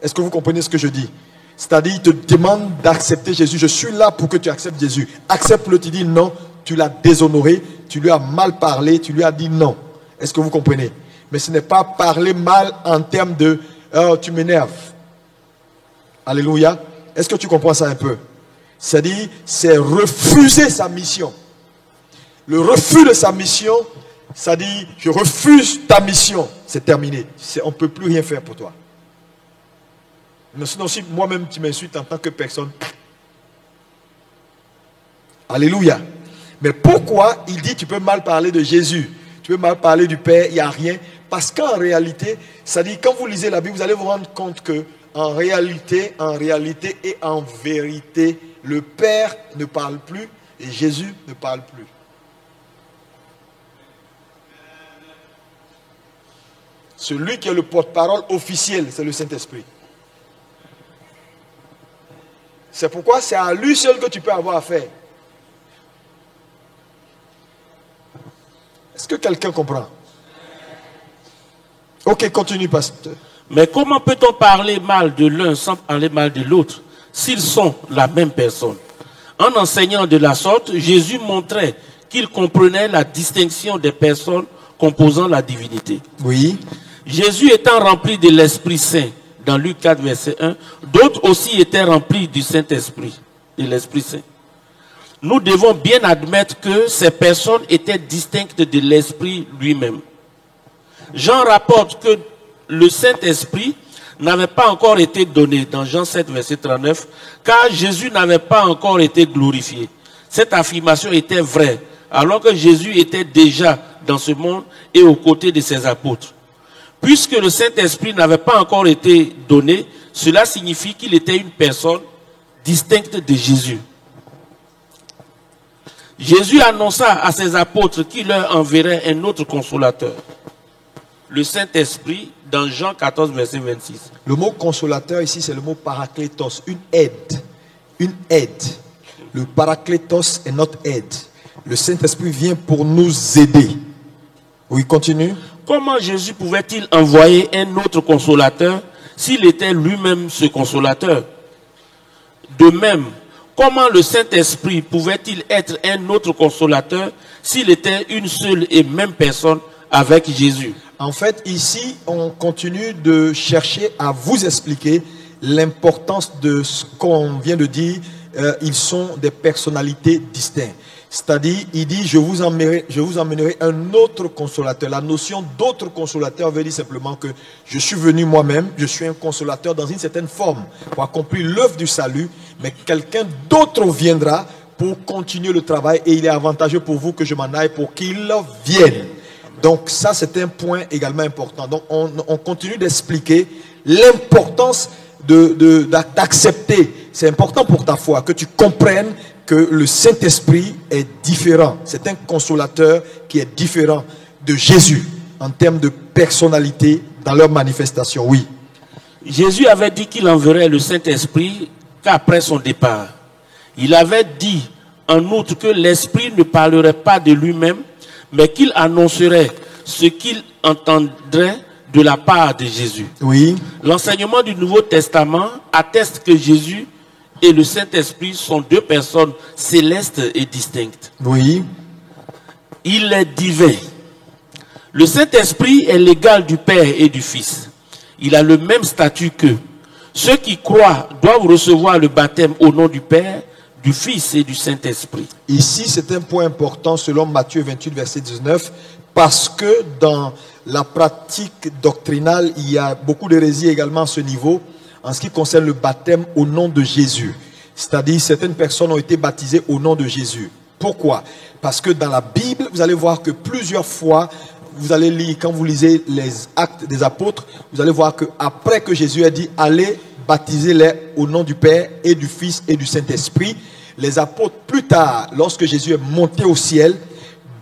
[SPEAKER 1] Est-ce que vous comprenez ce que je dis? C'est-à-dire, il te demande d'accepter Jésus. Je suis là pour que tu acceptes Jésus. Accepte-le, tu dis non, tu l'as déshonoré, tu lui as mal parlé, tu lui as dit non. Est-ce que vous comprenez? Mais ce n'est pas parler mal en termes de oh, tu m'énerves. Alléluia. Est-ce que tu comprends ça un peu? C'est-à-dire, c'est refuser sa mission. Le refus de sa mission, c'est-à-dire, je refuse ta mission. C'est terminé. On ne peut plus rien faire pour toi. Mais sinon, si moi-même tu m'insultes en tant que personne. Alléluia. Mais pourquoi il dit tu peux mal parler de Jésus, tu peux mal parler du Père, il n'y a rien? Parce qu'en réalité, c'est-à-dire quand vous lisez la Bible, vous allez vous rendre compte que en réalité et en vérité, le Père ne parle plus et Jésus ne parle plus. Celui qui est le porte-parole officiel, c'est le Saint-Esprit. C'est pourquoi c'est à lui seul que tu peux avoir affaire. Est-ce que quelqu'un comprend? Ok, continue, pasteur.
[SPEAKER 2] Mais comment peut-on parler mal de l'un sans parler mal de l'autre, s'ils sont la même personne? En enseignant de la sorte, Jésus montrait qu'il comprenait la distinction des personnes composant la divinité.
[SPEAKER 1] Oui.
[SPEAKER 2] Jésus étant rempli de l'Esprit Saint, dans Luc 4, verset 1, d'autres aussi étaient remplis du Saint-Esprit, de l'Esprit Saint. Nous devons bien admettre que ces personnes étaient distinctes de l'Esprit lui-même. Jean rapporte que le Saint-Esprit n'avait pas encore été donné, dans Jean 7, verset 39, car Jésus n'avait pas encore été glorifié. Cette affirmation était vraie, alors que Jésus était déjà dans ce monde et aux côtés de ses apôtres. Puisque le Saint-Esprit n'avait pas encore été donné, cela signifie qu'il était une personne distincte de Jésus. Jésus annonça à ses apôtres qu'il leur enverrait un autre consolateur, le Saint-Esprit, dans Jean 14, verset 26.
[SPEAKER 1] Le mot consolateur ici, c'est le mot parakletos, une aide. Une aide. Le parakletos est notre aide. Le Saint-Esprit vient pour nous aider. Oui, continue.
[SPEAKER 2] Comment Jésus pouvait-il envoyer un autre consolateur s'il était lui-même ce consolateur? De même, comment le Saint-Esprit pouvait-il être un autre consolateur s'il était une seule et même personne avec Jésus?
[SPEAKER 1] En fait, ici, on continue de chercher à vous expliquer l'importance de ce qu'on vient de dire. Ils sont des personnalités distinctes. C'est-à-dire, il dit, je vous emmènerai un autre consolateur. La notion d'autre consolateur veut dire simplement que je suis venu moi-même, je suis un consolateur dans une certaine forme pour accomplir l'œuvre du salut, mais quelqu'un d'autre viendra pour continuer le travail et il est avantageux pour vous que je m'en aille pour qu'il vienne. Donc ça, c'est un point également important. Donc on continue d'expliquer l'importance d'accepter. C'est important pour ta foi que tu comprennes que le Saint-Esprit est différent. C'est un consolateur qui est différent de Jésus en termes de personnalité dans leur manifestation. Oui.
[SPEAKER 2] Jésus avait dit qu'il enverrait le Saint-Esprit qu'après son départ. Il avait dit en outre que l'Esprit ne parlerait pas de lui-même, mais qu'il annoncerait ce qu'il entendrait de la part de Jésus.
[SPEAKER 1] Oui.
[SPEAKER 2] L'enseignement du Nouveau Testament atteste que Jésus et le Saint-Esprit sont deux personnes célestes et distinctes.
[SPEAKER 1] Oui.
[SPEAKER 2] Il est divin. Le Saint-Esprit est l'égal du Père et du Fils. Il a le même statut qu'eux. Ceux qui croient doivent recevoir le baptême au nom du Père, du Fils et du Saint-Esprit.
[SPEAKER 1] Ici, c'est un point important selon Matthieu 28, verset 19, parce que dans la pratique doctrinale, il y a beaucoup d'hérésies également à ce niveau, en ce qui concerne le baptême au nom de Jésus. C'est-à-dire, certaines personnes ont été baptisées au nom de Jésus. Pourquoi? Parce que dans la Bible, vous allez voir que plusieurs fois, vous allez lire, quand vous lisez les actes des apôtres, vous allez voir que après que Jésus a dit, allez baptisez-les au nom du Père et du Fils et du Saint-Esprit, les apôtres, plus tard, lorsque Jésus est monté au ciel,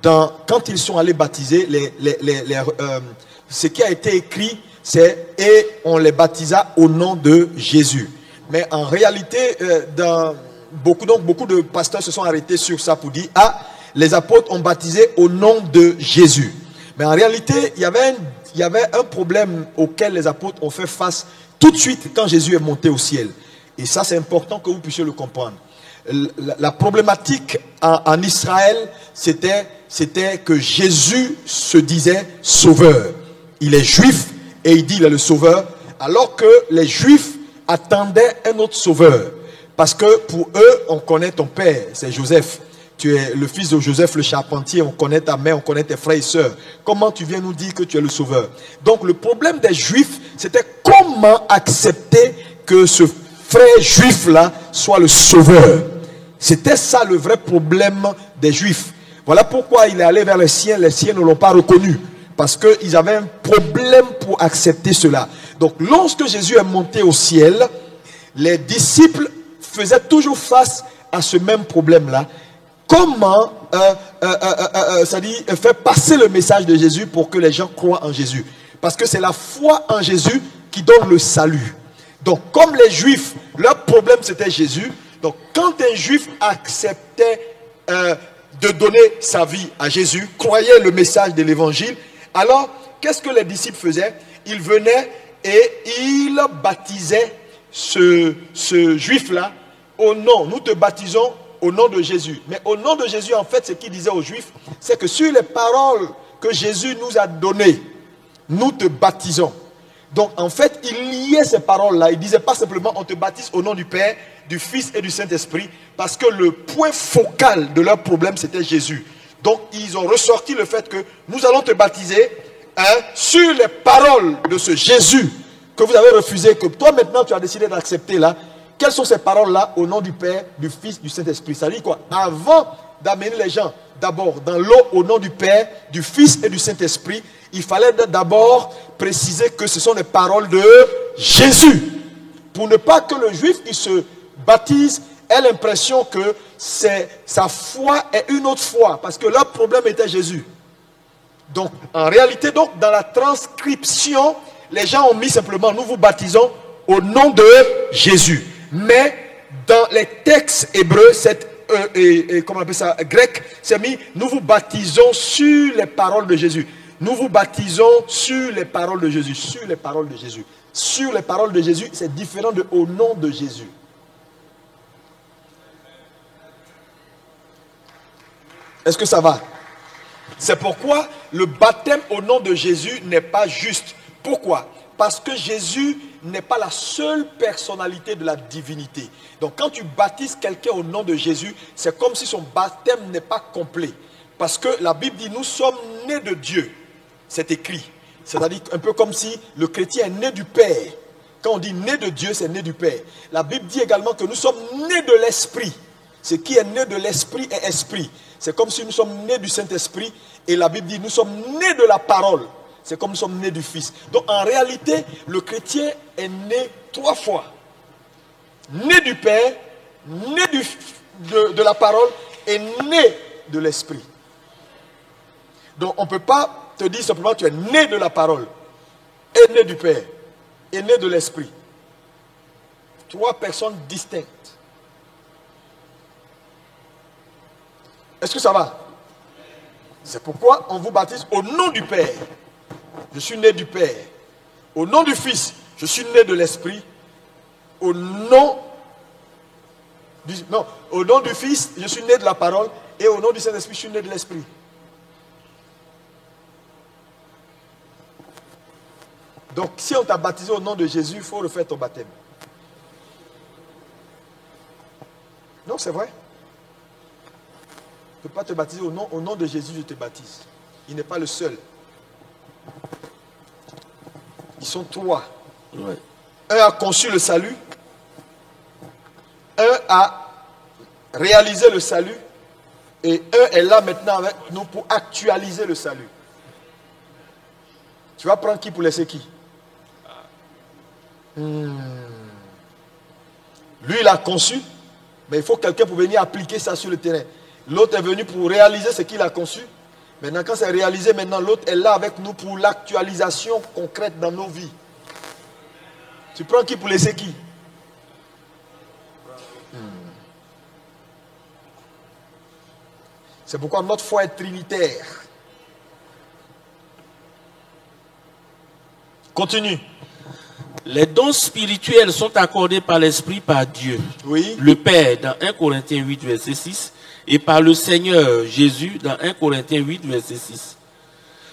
[SPEAKER 1] quand ils sont allés baptiser, ce qui a été écrit, c'est « et on les baptisa au nom de Jésus ». Mais en réalité, beaucoup de pasteurs se sont arrêtés sur ça pour dire « ah, les apôtres ont baptisé au nom de Jésus ». Mais en réalité, il y avait un problème auquel les apôtres ont fait face tout de suite quand Jésus est monté au ciel. Et ça, c'est important que vous puissiez le comprendre. La problématique en Israël, c'était que Jésus se disait sauveur. Il est juif et il dit il est le sauveur, alors que les juifs attendaient un autre sauveur. Parce que pour eux, on connaît ton père, c'est Joseph. Tu es le fils de Joseph le charpentier, on connaît ta mère, on connaît tes frères et sœurs. Comment tu viens nous dire que tu es le sauveur? Donc le problème des juifs, c'était comment accepter que ce frère juif-là soit le sauveur. C'était ça le vrai problème des juifs. Voilà pourquoi il est allé vers les siens ne l'ont pas reconnu. Parce qu'ils avaient un problème pour accepter cela. Donc lorsque Jésus est monté au ciel, les disciples faisaient toujours face à ce même problème-là. Comment c'est-à-dire faire passer le message de Jésus pour que les gens croient en Jésus. Parce que c'est la foi en Jésus qui donne le salut. Donc, comme les Juifs, leur problème c'était Jésus. Donc, quand un Juif acceptait de donner sa vie à Jésus, croyait le message de l'évangile, alors, qu'est-ce que les disciples faisaient? Ils venaient et ils baptisaient ce Juif-là au nom. Nous te baptisons au nom de Jésus. Mais au nom de Jésus, en fait, ce qu'il disait aux Juifs, c'est que sur les paroles que Jésus nous a données, nous te baptisons. Donc, en fait, il liait ces paroles-là. Il ne disait pas simplement, on te baptise au nom du Père, du Fils et du Saint-Esprit, parce que le point focal de leur problème, c'était Jésus. Donc, ils ont ressorti le fait que nous allons te baptiser sur les paroles de ce Jésus que vous avez refusé, que toi maintenant tu as décidé d'accepter là. Quelles sont ces paroles-là au nom du Père, du Fils, du Saint-Esprit? Ça dit quoi? Avant d'amener les gens d'abord dans l'eau au nom du Père, du Fils et du Saint-Esprit, il fallait d'abord préciser que ce sont les paroles de Jésus. Pour ne pas que le Juif qui se baptise ait l'impression que sa foi est une autre foi, parce que leur problème était Jésus. Donc, en réalité, donc, dans la transcription, les gens ont mis simplement, nous vous baptisons au nom de Jésus. Mais, dans les textes hébreux, comment on appelle ça, grec, c'est mis, nous vous baptisons sur les paroles de Jésus. Nous vous baptisons sur les paroles de Jésus. Sur les paroles de Jésus. Sur les paroles de Jésus, c'est différent de au nom de Jésus. Est-ce que ça va? C'est pourquoi le baptême au nom de Jésus n'est pas juste. Pourquoi? Parce que Jésus n'est pas la seule personnalité de la divinité. Donc quand tu baptises quelqu'un au nom de Jésus, c'est comme si son baptême n'est pas complet. Parce que la Bible dit, nous sommes nés de Dieu. C'est écrit. C'est-à-dire un peu comme si le chrétien est né du Père. Quand on dit né de Dieu, c'est né du Père. La Bible dit également que nous sommes nés de l'Esprit. Ce qui est né de l'Esprit est Esprit. C'est comme si nous sommes nés du Saint-Esprit. Et la Bible dit, nous sommes nés de la parole. C'est comme nous sommes nés du Fils. Donc en réalité, le chrétien est né 3 fois. Né du Père, né de la parole et né de l'Esprit. Donc on ne peut pas te dire simplement tu es né de la parole, et né du Père, et né de l'Esprit. 3 personnes distinctes. Est-ce que ça va? C'est pourquoi on vous baptise au nom du Père. Je suis né du Père. Au nom du Fils, je suis né de l'Esprit. Au nom du Fils, je suis né de la parole. Et au nom du Saint-Esprit, je suis né de l'Esprit. Donc, si on t'a baptisé au nom de Jésus, il faut refaire ton baptême. Non, c'est vrai. Tu ne peux pas te baptiser au nom de Jésus, je te baptise. Il n'est pas le seul. Ils sont 3. Ouais. Un a conçu le salut. Un a réalisé le salut. Et un est là maintenant avec nous pour actualiser le salut. Tu vas prendre qui pour laisser qui? Lui, il a conçu. Mais il faut quelqu'un pour venir appliquer ça sur le terrain. L'autre est venu pour réaliser ce qu'il a conçu. Maintenant, quand c'est réalisé, maintenant l'autre est là avec nous pour l'actualisation concrète dans nos vies. Tu prends qui pour laisser qui? C'est pourquoi notre foi est trinitaire. Continue.
[SPEAKER 2] Les dons spirituels sont accordés par l'Esprit, par Dieu.
[SPEAKER 1] Oui.
[SPEAKER 2] Le Père, dans 1 Corinthiens 8, verset 6. Et par le Seigneur Jésus, dans 1 Corinthiens 8, verset 6.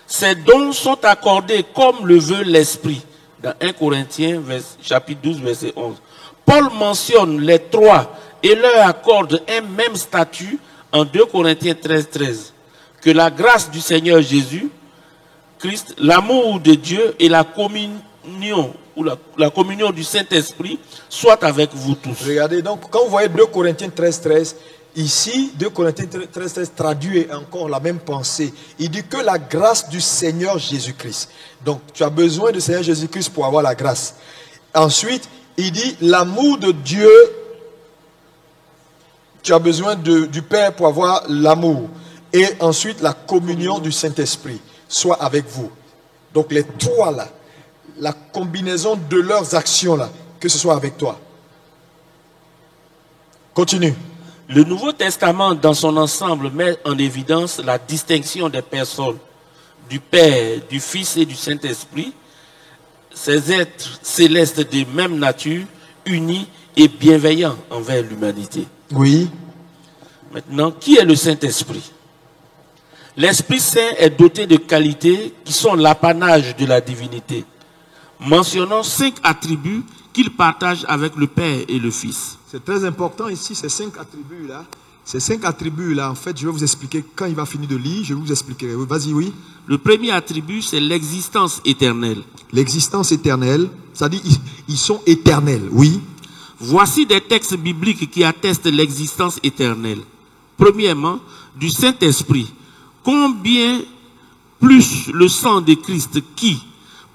[SPEAKER 2] Ces dons sont accordés comme le veut l'Esprit, dans 1 Corinthiens, chapitre 12, verset 11. Paul mentionne les 3 et leur accorde un même statut en 2 Corinthiens 13, 13. Que la grâce du Seigneur Jésus, Christ, l'amour de Dieu et la communion, ou la communion du Saint-Esprit soient avec vous tous.
[SPEAKER 1] Regardez, donc, quand vous voyez 2 Corinthiens 13, 13, ici, 2 Corinthiens 13, 13 traduit encore la même pensée. Il dit que la grâce du Seigneur Jésus-Christ. Donc, tu as besoin du Seigneur Jésus-Christ pour avoir la grâce. Ensuite, il dit l'amour de Dieu. Tu as besoin du Père pour avoir l'amour. Et ensuite, la communion du Saint-Esprit soit avec vous. Donc les trois là, la combinaison de leurs actions là, que ce soit avec toi. Continue.
[SPEAKER 2] Le Nouveau Testament dans son ensemble met en évidence la distinction des personnes du Père, du Fils et du Saint-Esprit, ces êtres célestes de même nature, unis et bienveillants envers l'humanité.
[SPEAKER 1] Oui.
[SPEAKER 2] Maintenant, qui est le Saint-Esprit? L'Esprit Saint est doté de qualités qui sont l'apanage de la divinité. Mentionnons 5 attributs qu'il partage avec le Père et le Fils.
[SPEAKER 1] C'est très important ici, ces 5 attributs-là. Ces 5 attributs-là, en fait, je vais vous expliquer quand il va finir de lire, je vais vous expliquer. Vas-y, oui.
[SPEAKER 2] Le premier attribut, c'est l'existence éternelle.
[SPEAKER 1] L'existence éternelle, ça dit ils sont éternels, oui.
[SPEAKER 2] Voici des textes bibliques qui attestent l'existence éternelle. Premièrement, du Saint-Esprit. Combien plus le sang de Christ qui,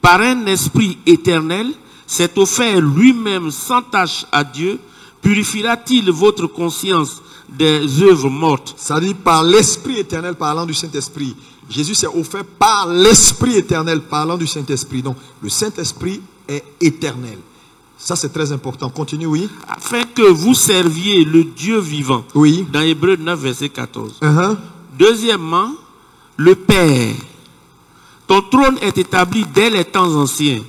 [SPEAKER 2] par un esprit éternel, s'est offert lui-même sans tache à Dieu, purifiera-t-il votre conscience des œuvres mortes?
[SPEAKER 1] Ça dit par l'Esprit éternel parlant du Saint-Esprit. Jésus s'est offert par l'Esprit éternel parlant du Saint-Esprit. Donc le Saint-Esprit est éternel. Ça c'est très important. Continue, oui.
[SPEAKER 2] Afin que vous serviez le Dieu vivant.
[SPEAKER 1] Oui.
[SPEAKER 2] Dans Hébreux 9, verset 14.
[SPEAKER 1] Uh-huh.
[SPEAKER 2] Deuxièmement, le Père. Ton trône est établi dès les temps anciens.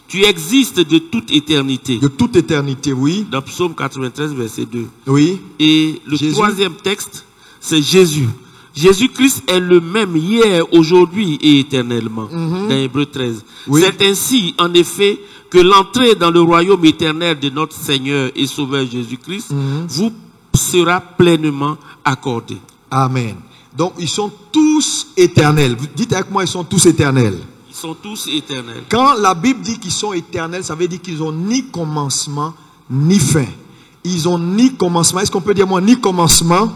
[SPEAKER 2] Tu existes de toute éternité.
[SPEAKER 1] De toute éternité, oui.
[SPEAKER 2] Dans Psaume 93, verset 2.
[SPEAKER 1] Oui.
[SPEAKER 2] Et le
[SPEAKER 1] Jésus.
[SPEAKER 2] Troisième texte, c'est Jésus. Jésus-Christ est le même hier, aujourd'hui et éternellement. Dans Hébreux 13.
[SPEAKER 1] Oui.
[SPEAKER 2] C'est ainsi, en effet, que l'entrée dans le royaume éternel de notre Seigneur et Sauveur Jésus-Christ vous sera pleinement accordée.
[SPEAKER 1] Amen. Donc ils sont tous éternels. Dites avec moi, ils sont tous éternels.
[SPEAKER 2] Ils sont tous éternels.
[SPEAKER 1] Quand la Bible dit qu'ils sont éternels, ça veut dire qu'ils n'ont ni commencement, ni fin. Ils ont ni commencement. Est-ce qu'on peut dire moi, ni commencement,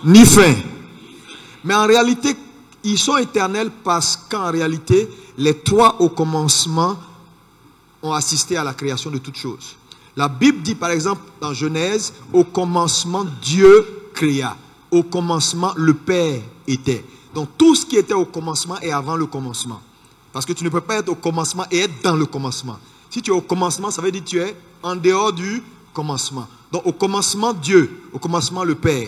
[SPEAKER 1] ni fin? Mais en réalité, ils sont éternels parce qu'en réalité, les trois au commencement ont assisté à la création de toutes choses. La Bible dit par exemple dans Genèse, au commencement Dieu créa. Au commencement le Père était. Donc tout ce qui était au commencement est avant le commencement. Parce que tu ne peux pas être au commencement et être dans le commencement. Si tu es au commencement, ça veut dire que tu es en dehors du commencement. Donc au commencement Dieu, au commencement le Père.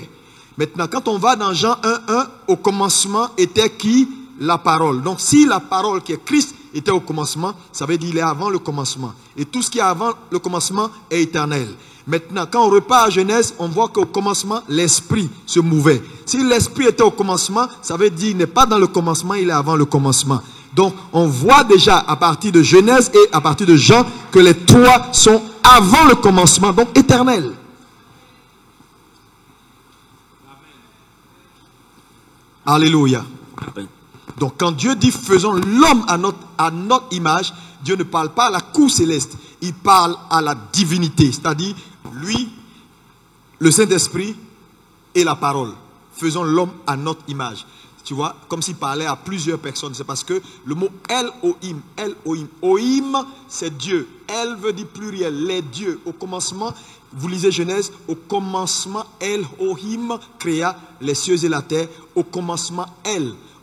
[SPEAKER 1] Maintenant quand on va dans Jean 1:1, au commencement était qui? La parole. Donc si la parole qui est Christ était au commencement, ça veut dire qu'il est avant le commencement. Et tout ce qui est avant le commencement est éternel. Maintenant, quand on repart à Genèse, on voit qu'au commencement, l'esprit se mouvait. Si l'esprit était au commencement, ça veut dire qu'il n'est pas dans le commencement, il est avant le commencement. Donc, on voit déjà à partir de Genèse et à partir de Jean que les trois sont avant le commencement, donc éternels. Alléluia.
[SPEAKER 2] Amen.
[SPEAKER 1] Donc quand Dieu dit faisons l'homme à notre image, Dieu ne parle pas à la cour céleste, il parle à la divinité, c'est-à-dire lui, le Saint-Esprit et la parole. Faisons l'homme à notre image. Tu vois, comme s'il parlait à plusieurs personnes. C'est parce que le mot Elohim, Ohim, c'est Dieu. El veut dire pluriel, les dieux. Au commencement, vous lisez Genèse, au commencement, Elohim créa les cieux et la terre. Au commencement,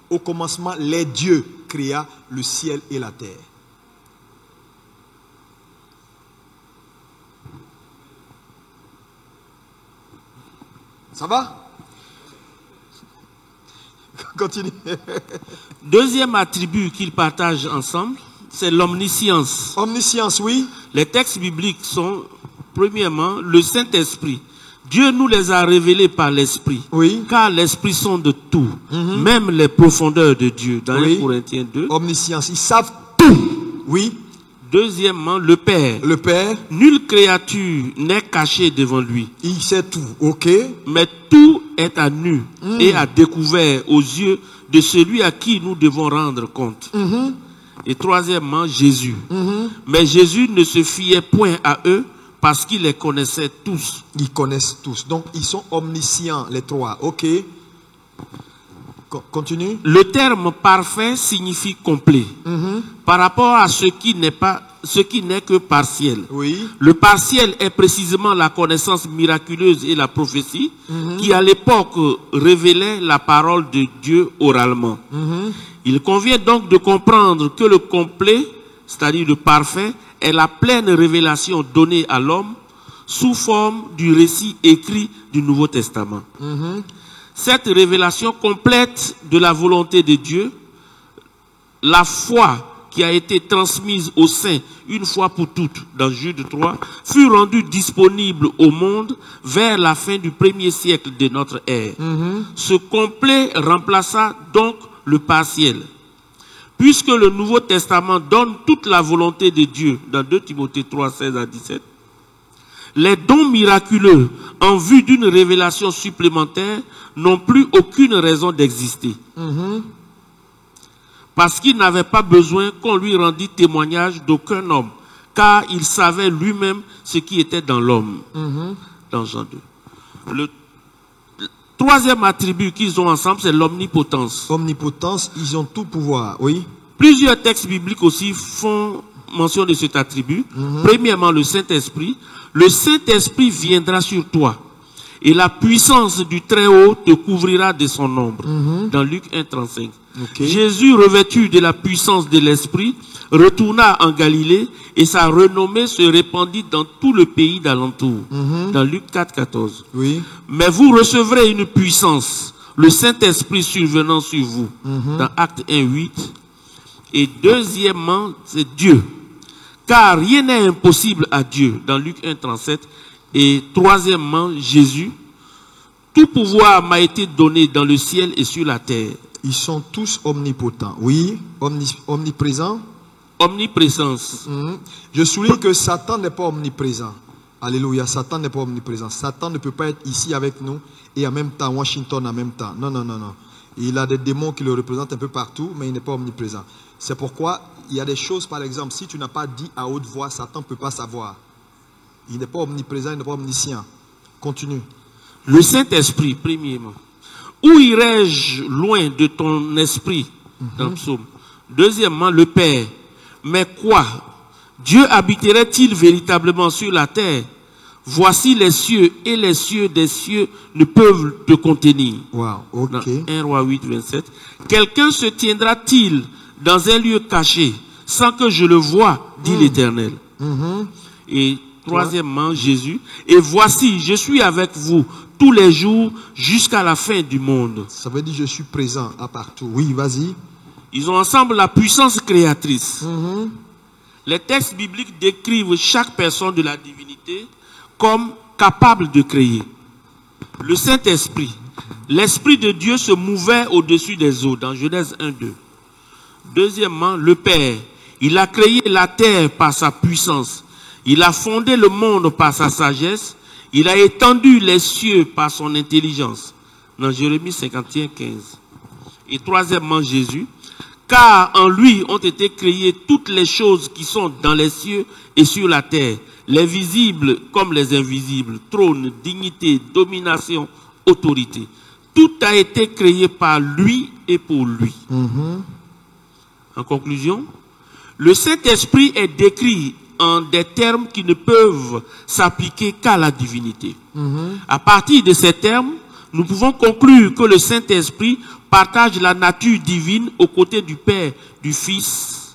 [SPEAKER 1] au commencement, les dieux créa le ciel et la terre. Ça va? Continue.
[SPEAKER 2] Deuxième attribut qu'ils partagent ensemble, c'est l'omniscience.
[SPEAKER 1] Omniscience, oui.
[SPEAKER 2] Les textes bibliques sont, premièrement, le Saint-Esprit. Dieu nous les a révélés par l'Esprit.
[SPEAKER 1] Oui.
[SPEAKER 2] Car l'Esprit sonde tout, même les profondeurs de Dieu. Dans 1 Corinthiens 2.
[SPEAKER 1] Omniscience, ils savent tout. Oui.
[SPEAKER 2] Deuxièmement, le Père.
[SPEAKER 1] Le Père.
[SPEAKER 2] Nulle créature n'est cachée devant lui.
[SPEAKER 1] Il sait tout, ok.
[SPEAKER 2] Mais tout est à nu et à découvert aux yeux de celui à qui nous devons rendre compte. Et troisièmement, Jésus. Mais Jésus ne se fiait point à eux parce qu'il les connaissait tous.
[SPEAKER 1] Ils connaissent tous. Donc, ils sont omniscients, les trois. Ok. Continue.
[SPEAKER 2] Le terme parfait signifie complet. Par rapport à ce qui n'est que partiel.
[SPEAKER 1] Oui.
[SPEAKER 2] Le partiel est précisément la connaissance miraculeuse et la prophétie qui à l'époque révélait la parole de Dieu oralement. Il convient donc de comprendre que le complet, c'est-à-dire le parfait, est la pleine révélation donnée à l'homme sous forme du récit écrit du Nouveau Testament. Cette révélation complète de la volonté de Dieu, la foi qui a été transmise aux saints une fois pour toutes dans Jude 3, fut rendue disponible au monde vers la fin du 1er siècle de notre ère. Ce complet remplaça donc le partiel. Puisque le Nouveau Testament donne toute la volonté de Dieu dans 2 Timothée 3, 16 à 17, les dons miraculeux en vue d'une révélation supplémentaire n'ont plus aucune raison d'exister. Parce qu'il n'avait pas besoin qu'on lui rendît témoignage d'aucun homme, car il savait lui-même ce qui était dans l'homme. Dans Jean 2. Le troisième attribut qu'ils ont ensemble, c'est l'omnipotence.
[SPEAKER 4] Omnipotence, ils ont tout pouvoir, oui.
[SPEAKER 2] Plusieurs textes bibliques aussi font mention de cet attribut. Premièrement, le Saint-Esprit. Le Saint-Esprit viendra sur toi, et la puissance du Très-Haut te couvrira de son ombre. Dans Luc 1, 35. Jésus, revêtu de la puissance de l'Esprit, retourna en Galilée et sa renommée se répandit dans tout le pays d'alentour. Dans Luc 4, 14.
[SPEAKER 4] Oui.
[SPEAKER 2] Mais vous recevrez une puissance, le Saint-Esprit survenant sur vous. Dans Acte 1, 8. Et deuxièmement, c'est Dieu. Car rien n'est impossible à Dieu. Dans Luc 1, 37. Et troisièmement, Jésus. Tout pouvoir m'a été donné dans le ciel et sur la terre.
[SPEAKER 4] Ils sont tous omnipotents. Oui, omniprésents.
[SPEAKER 2] Omniprésence.
[SPEAKER 4] Je souligne que Satan n'est pas omniprésent. Alléluia, Satan n'est pas omniprésent. Satan ne peut pas être ici avec nous et en même temps, Washington en même temps. Non, non, non, non. Il a des démons qui le représentent un peu partout, mais il n'est pas omniprésent. C'est pourquoi il y a des choses, par exemple, si tu n'as pas dit à haute voix, Satan ne peut pas savoir. Il n'est pas omniprésent, il n'est pas omniscient. Continue.
[SPEAKER 2] Le Saint-Esprit, premièrement. Où irais-je loin de ton esprit, dans le psaume? Deuxièmement, le Père. Mais quoi? Dieu habiterait-il véritablement sur la terre? Voici les cieux, et les cieux des cieux ne peuvent te contenir.
[SPEAKER 4] Wow, ok.
[SPEAKER 2] Dans 1 Roi 8, 27. Quelqu'un se tiendra-t-il dans un lieu caché, sans que je le voie, dit l'Éternel. Et troisièmement, Jésus. Et voici, je suis avec vous tous les jours jusqu'à la fin du monde.
[SPEAKER 4] Ça veut dire je suis présent à partout. Oui, vas-y.
[SPEAKER 2] Ils ont ensemble la puissance créatrice. Les textes bibliques décrivent chaque personne de la divinité comme capable de créer. Le Saint-Esprit, l'Esprit de Dieu se mouvait au-dessus des eaux dans Genèse 1, 2. Deuxièmement, le Père, il a créé la terre par sa puissance. Il a fondé le monde par sa sagesse. Il a étendu les cieux par son intelligence. Dans Jérémie 51, 15. Et troisièmement, Jésus. Car en lui ont été créées toutes les choses qui sont dans les cieux et sur la terre. Les visibles comme les invisibles. Trône, dignité, domination, autorité. Tout a été créé par lui et pour lui. En conclusion, le Saint-Esprit est décrit en des termes qui ne peuvent s'appliquer qu'à la divinité. À partir de ces termes, nous pouvons conclure que le Saint-Esprit partage la nature divine aux côtés du Père, du Fils,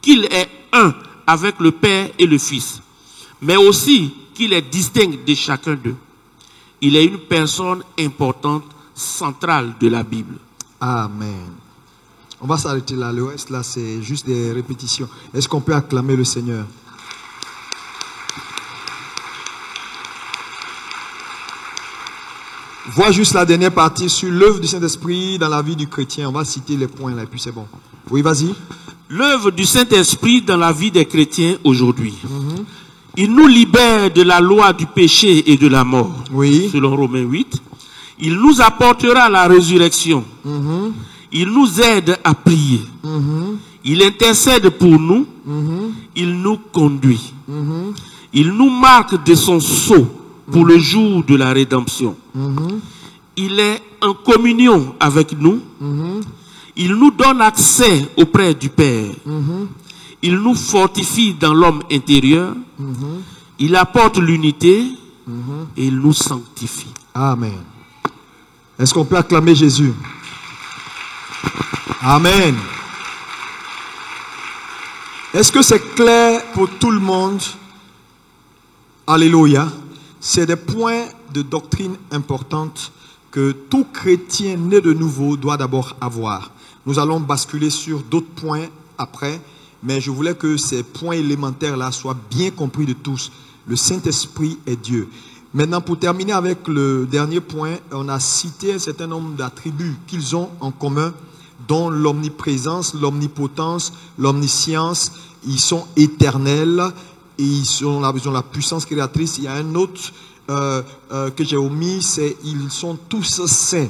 [SPEAKER 2] qu'il est un avec le Père et le Fils, mais aussi qu'il est distinct de chacun d'eux. Il est une personne importante, centrale de la Bible.
[SPEAKER 4] Amen. On va s'arrêter là. Le reste, là, c'est juste des répétitions. Est-ce qu'on peut acclamer le Seigneur? Vois juste la dernière partie sur l'œuvre du Saint-Esprit dans la vie du chrétien. On va citer les points là et puis c'est bon. Oui, vas-y.
[SPEAKER 2] L'œuvre du Saint-Esprit dans la vie des chrétiens aujourd'hui. Il nous libère de la loi du péché et de la mort.
[SPEAKER 4] Oui.
[SPEAKER 2] Selon Romains 8. Il nous apportera la résurrection. Il nous aide à prier. Il intercède pour nous. Il nous conduit. Il nous marque de son sceau pour le jour de la rédemption. Il est en communion avec nous. Il nous donne accès auprès du Père. Il nous fortifie dans l'homme intérieur. Il apporte l'unité et il nous sanctifie.
[SPEAKER 4] Amen. Est-ce qu'on peut acclamer Jésus? Amen. Est-ce que c'est clair pour tout le monde? Alléluia. C'est des points de doctrine importantes que tout chrétien né de nouveau doit d'abord avoir. Nous allons basculer sur d'autres points après, mais je voulais que ces points élémentaires-là soient bien compris de tous. Le Saint-Esprit est Dieu. Maintenant, pour terminer avec le dernier point, on a cité un certain nombre d'attributs qu'ils ont en commun, dont l'omniprésence, l'omnipotence, l'omniscience. Ils sont éternels et ils ont la puissance créatrice. Il y a un autre que j'ai omis, c'est ils sont tous saints.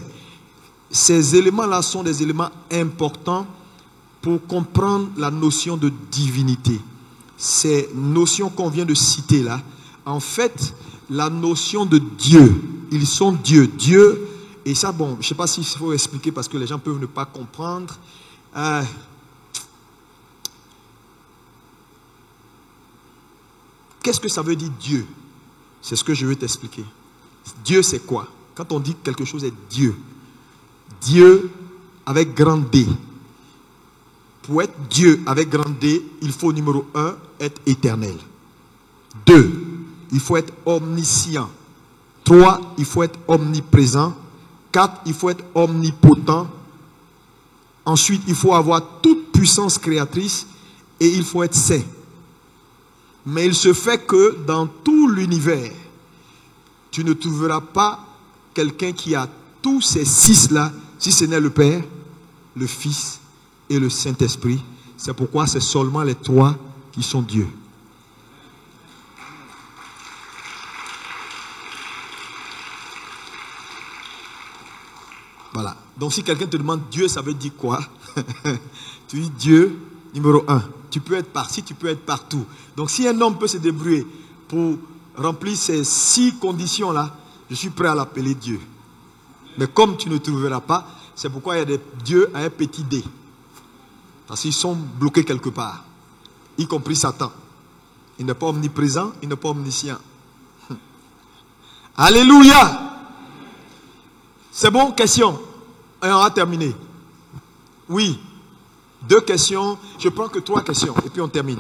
[SPEAKER 4] Ces éléments-là sont des éléments importants pour comprendre la notion de divinité. Ces notions qu'on vient de citer là, en fait, la notion de Dieu, ils sont Dieu. Dieu, et ça, bon, je ne sais pas s'il faut expliquer parce que les gens peuvent ne pas comprendre. Qu'est-ce que ça veut dire Dieu? C'est ce que je vais t'expliquer. Dieu, c'est quoi? Quand on dit que quelque chose est Dieu, Dieu avec grand D. Pour être Dieu avec grand D, il faut numéro 1, être éternel. 2, il faut être omniscient. 3, il faut être omniprésent. 4, il faut être omnipotent. Ensuite, il faut avoir toute puissance créatrice et il faut être saint. Mais il se fait que dans tout l'univers, tu ne trouveras pas quelqu'un qui a tous ces 6-là, si ce n'est le Père, le Fils et le Saint-Esprit. C'est pourquoi c'est seulement les 3 qui sont Dieu. Voilà. Donc si quelqu'un te demande Dieu, ça veut dire quoi? Tu dis Dieu, numéro 1. Tu peux être parti, tu peux être partout. Donc si un homme peut se débrouiller pour remplir ces 6 conditions-là, je suis prêt à l'appeler Dieu. Mais comme tu ne trouveras pas, c'est pourquoi il y a des dieux à un petit d. Parce qu'ils sont bloqués quelque part. Y compris Satan. Il n'est pas omniprésent, il n'est pas omniscient. Alléluia! C'est bon? Question. Et on va terminer. Oui. 2 questions. Je prends que 3 questions. Et puis on termine.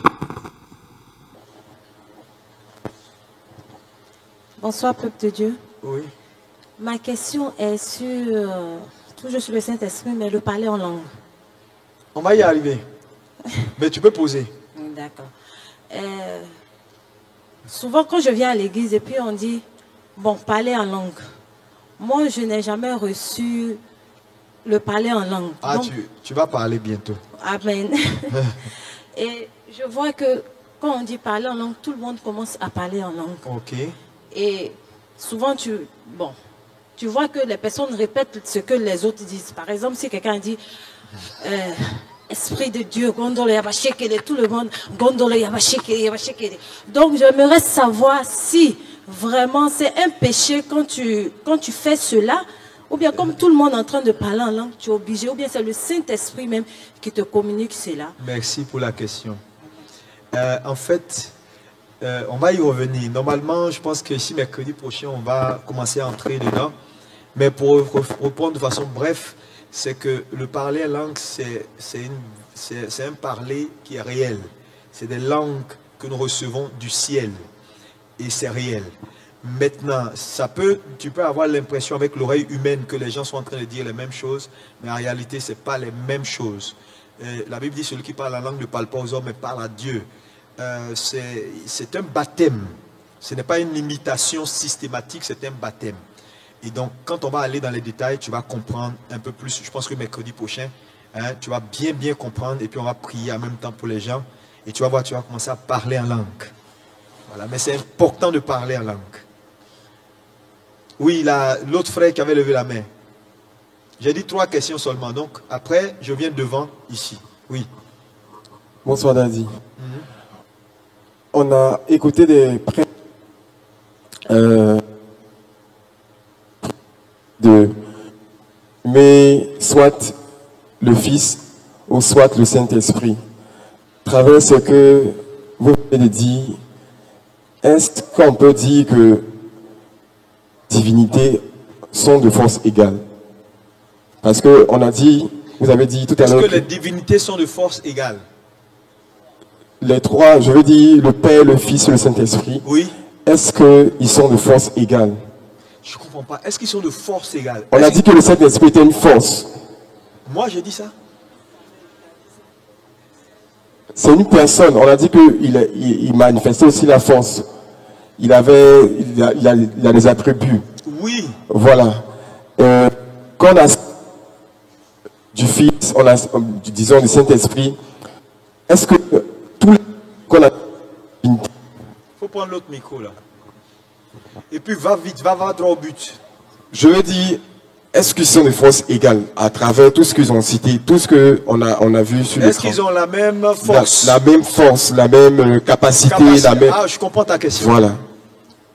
[SPEAKER 5] Bonsoir, peuple de Dieu.
[SPEAKER 4] Oui.
[SPEAKER 5] Ma question est sur, toujours sur le Saint-Esprit, mais le parler en langue.
[SPEAKER 4] On va y arriver. Mais tu peux poser.
[SPEAKER 5] D'accord. Souvent, quand je viens à l'église et puis on dit, bon, parler en langue. Moi, je n'ai jamais reçu le parler en langue.
[SPEAKER 4] Ah,
[SPEAKER 5] donc,
[SPEAKER 4] tu vas parler bientôt.
[SPEAKER 5] Amen. Et je vois que quand on dit parler en langue, tout le monde commence à parler en langue.
[SPEAKER 4] Ok.
[SPEAKER 5] Et souvent, tu vois que les personnes répètent ce que les autres disent. Par exemple, si quelqu'un dit Esprit de Dieu, Gondole Yabashekele, tout le monde, Gondole Yabashekele, Yabashekele. Donc, j'aimerais savoir si vraiment c'est un péché quand tu fais cela, ou bien comme tout le monde est en train de parler en langue, tu es obligé, ou bien c'est le Saint-Esprit même qui te communique cela.
[SPEAKER 4] Merci pour la question. En fait, on va y revenir. Normalement, je pense que si mercredi prochain, on va commencer à entrer dedans. Mais pour reprendre de façon bref, c'est que le parler en langue, c'est un parler qui est réel. C'est des langues que nous recevons du ciel. Et c'est réel. Maintenant, tu peux avoir l'impression avec l'oreille humaine que les gens sont en train de dire les mêmes choses, mais en réalité, ce n'est pas les mêmes choses. La Bible dit, celui qui parle la langue ne parle pas aux hommes, mais parle à Dieu. C'est un baptême. Ce n'est pas une imitation systématique, c'est un baptême. Et donc, quand on va aller dans les détails, tu vas comprendre un peu plus. Je pense que mercredi prochain, tu vas bien comprendre, et puis on va prier en même temps pour les gens. Et tu vas voir, tu vas commencer à parler en langue. Voilà, mais c'est important de parler en langue. Oui, l'autre frère qui avait levé la main. J'ai dit 3 questions seulement. Donc, après, je viens devant, ici. Oui.
[SPEAKER 6] Bonsoir, Daddy. On a écouté des prêtres mais soit le Fils ou soit le Saint-Esprit. À travers ce que vous venez de dire, est-ce qu'on peut dire que divinités sont de force égale? Parce qu'on a dit vous avez dit tout à
[SPEAKER 4] Est-ce
[SPEAKER 6] l'heure
[SPEAKER 4] que les divinités sont de force égale?
[SPEAKER 6] les trois, je veux dire le Père, le Fils et le Saint-Esprit,
[SPEAKER 4] Oui.
[SPEAKER 6] est-ce qu'ils sont de force égale?
[SPEAKER 4] Je ne comprends pas. Est-ce qu'ils sont de force égale?
[SPEAKER 6] On a dit que le Saint-Esprit était une force.
[SPEAKER 4] Moi, j'ai dit ça.
[SPEAKER 6] C'est une personne. On a dit qu'il manifestait aussi la force. Il a des attributs.
[SPEAKER 4] Oui.
[SPEAKER 6] Voilà. Quand on a du Fils, on a, disons, du Saint-Esprit, est-ce que tous les qu'on a...
[SPEAKER 4] Il faut prendre l'autre micro là. Et puis va vite, va droit au but.
[SPEAKER 6] Je veux dire, est-ce qu'ils sont de force égales à travers tout ce qu'ils ont cité, tout ce qu'on a vu sur l'écran?
[SPEAKER 4] Est-ce qu'ils ont la même force?
[SPEAKER 6] La même force, la même capacité, la même...
[SPEAKER 4] Ah, je comprends ta question.
[SPEAKER 6] Voilà.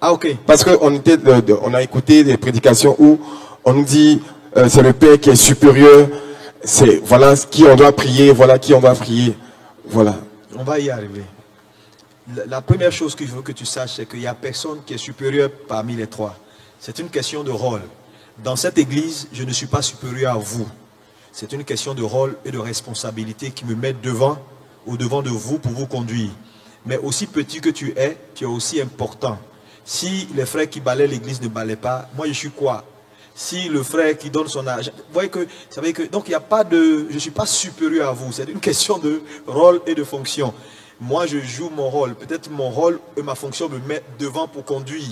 [SPEAKER 4] Ah, ok.
[SPEAKER 6] Parce qu'on a écouté des prédications où on nous dit c'est le Père qui est supérieur, c'est voilà qui on doit prier, voilà qui on doit prier. Voilà.
[SPEAKER 4] On va y arriver. La première chose qu'il faut que tu saches, c'est qu'il n'y a personne qui est supérieur parmi les trois. C'est une question de rôle. Dans cette église, je ne suis pas supérieur à vous. C'est une question de rôle et de responsabilité qui me met au devant de vous pour vous conduire. Mais aussi petit que tu es aussi important. Si les frères qui balaient l'église ne balaient pas, moi je suis quoi? Si le frère qui donne son argent, vous voyez que, ça veut dire que, donc il n'y a pas de, je ne suis pas supérieur à vous. C'est une question de rôle et de fonction. Moi, je joue mon rôle. Peut-être mon rôle et ma fonction me mettent devant pour conduire.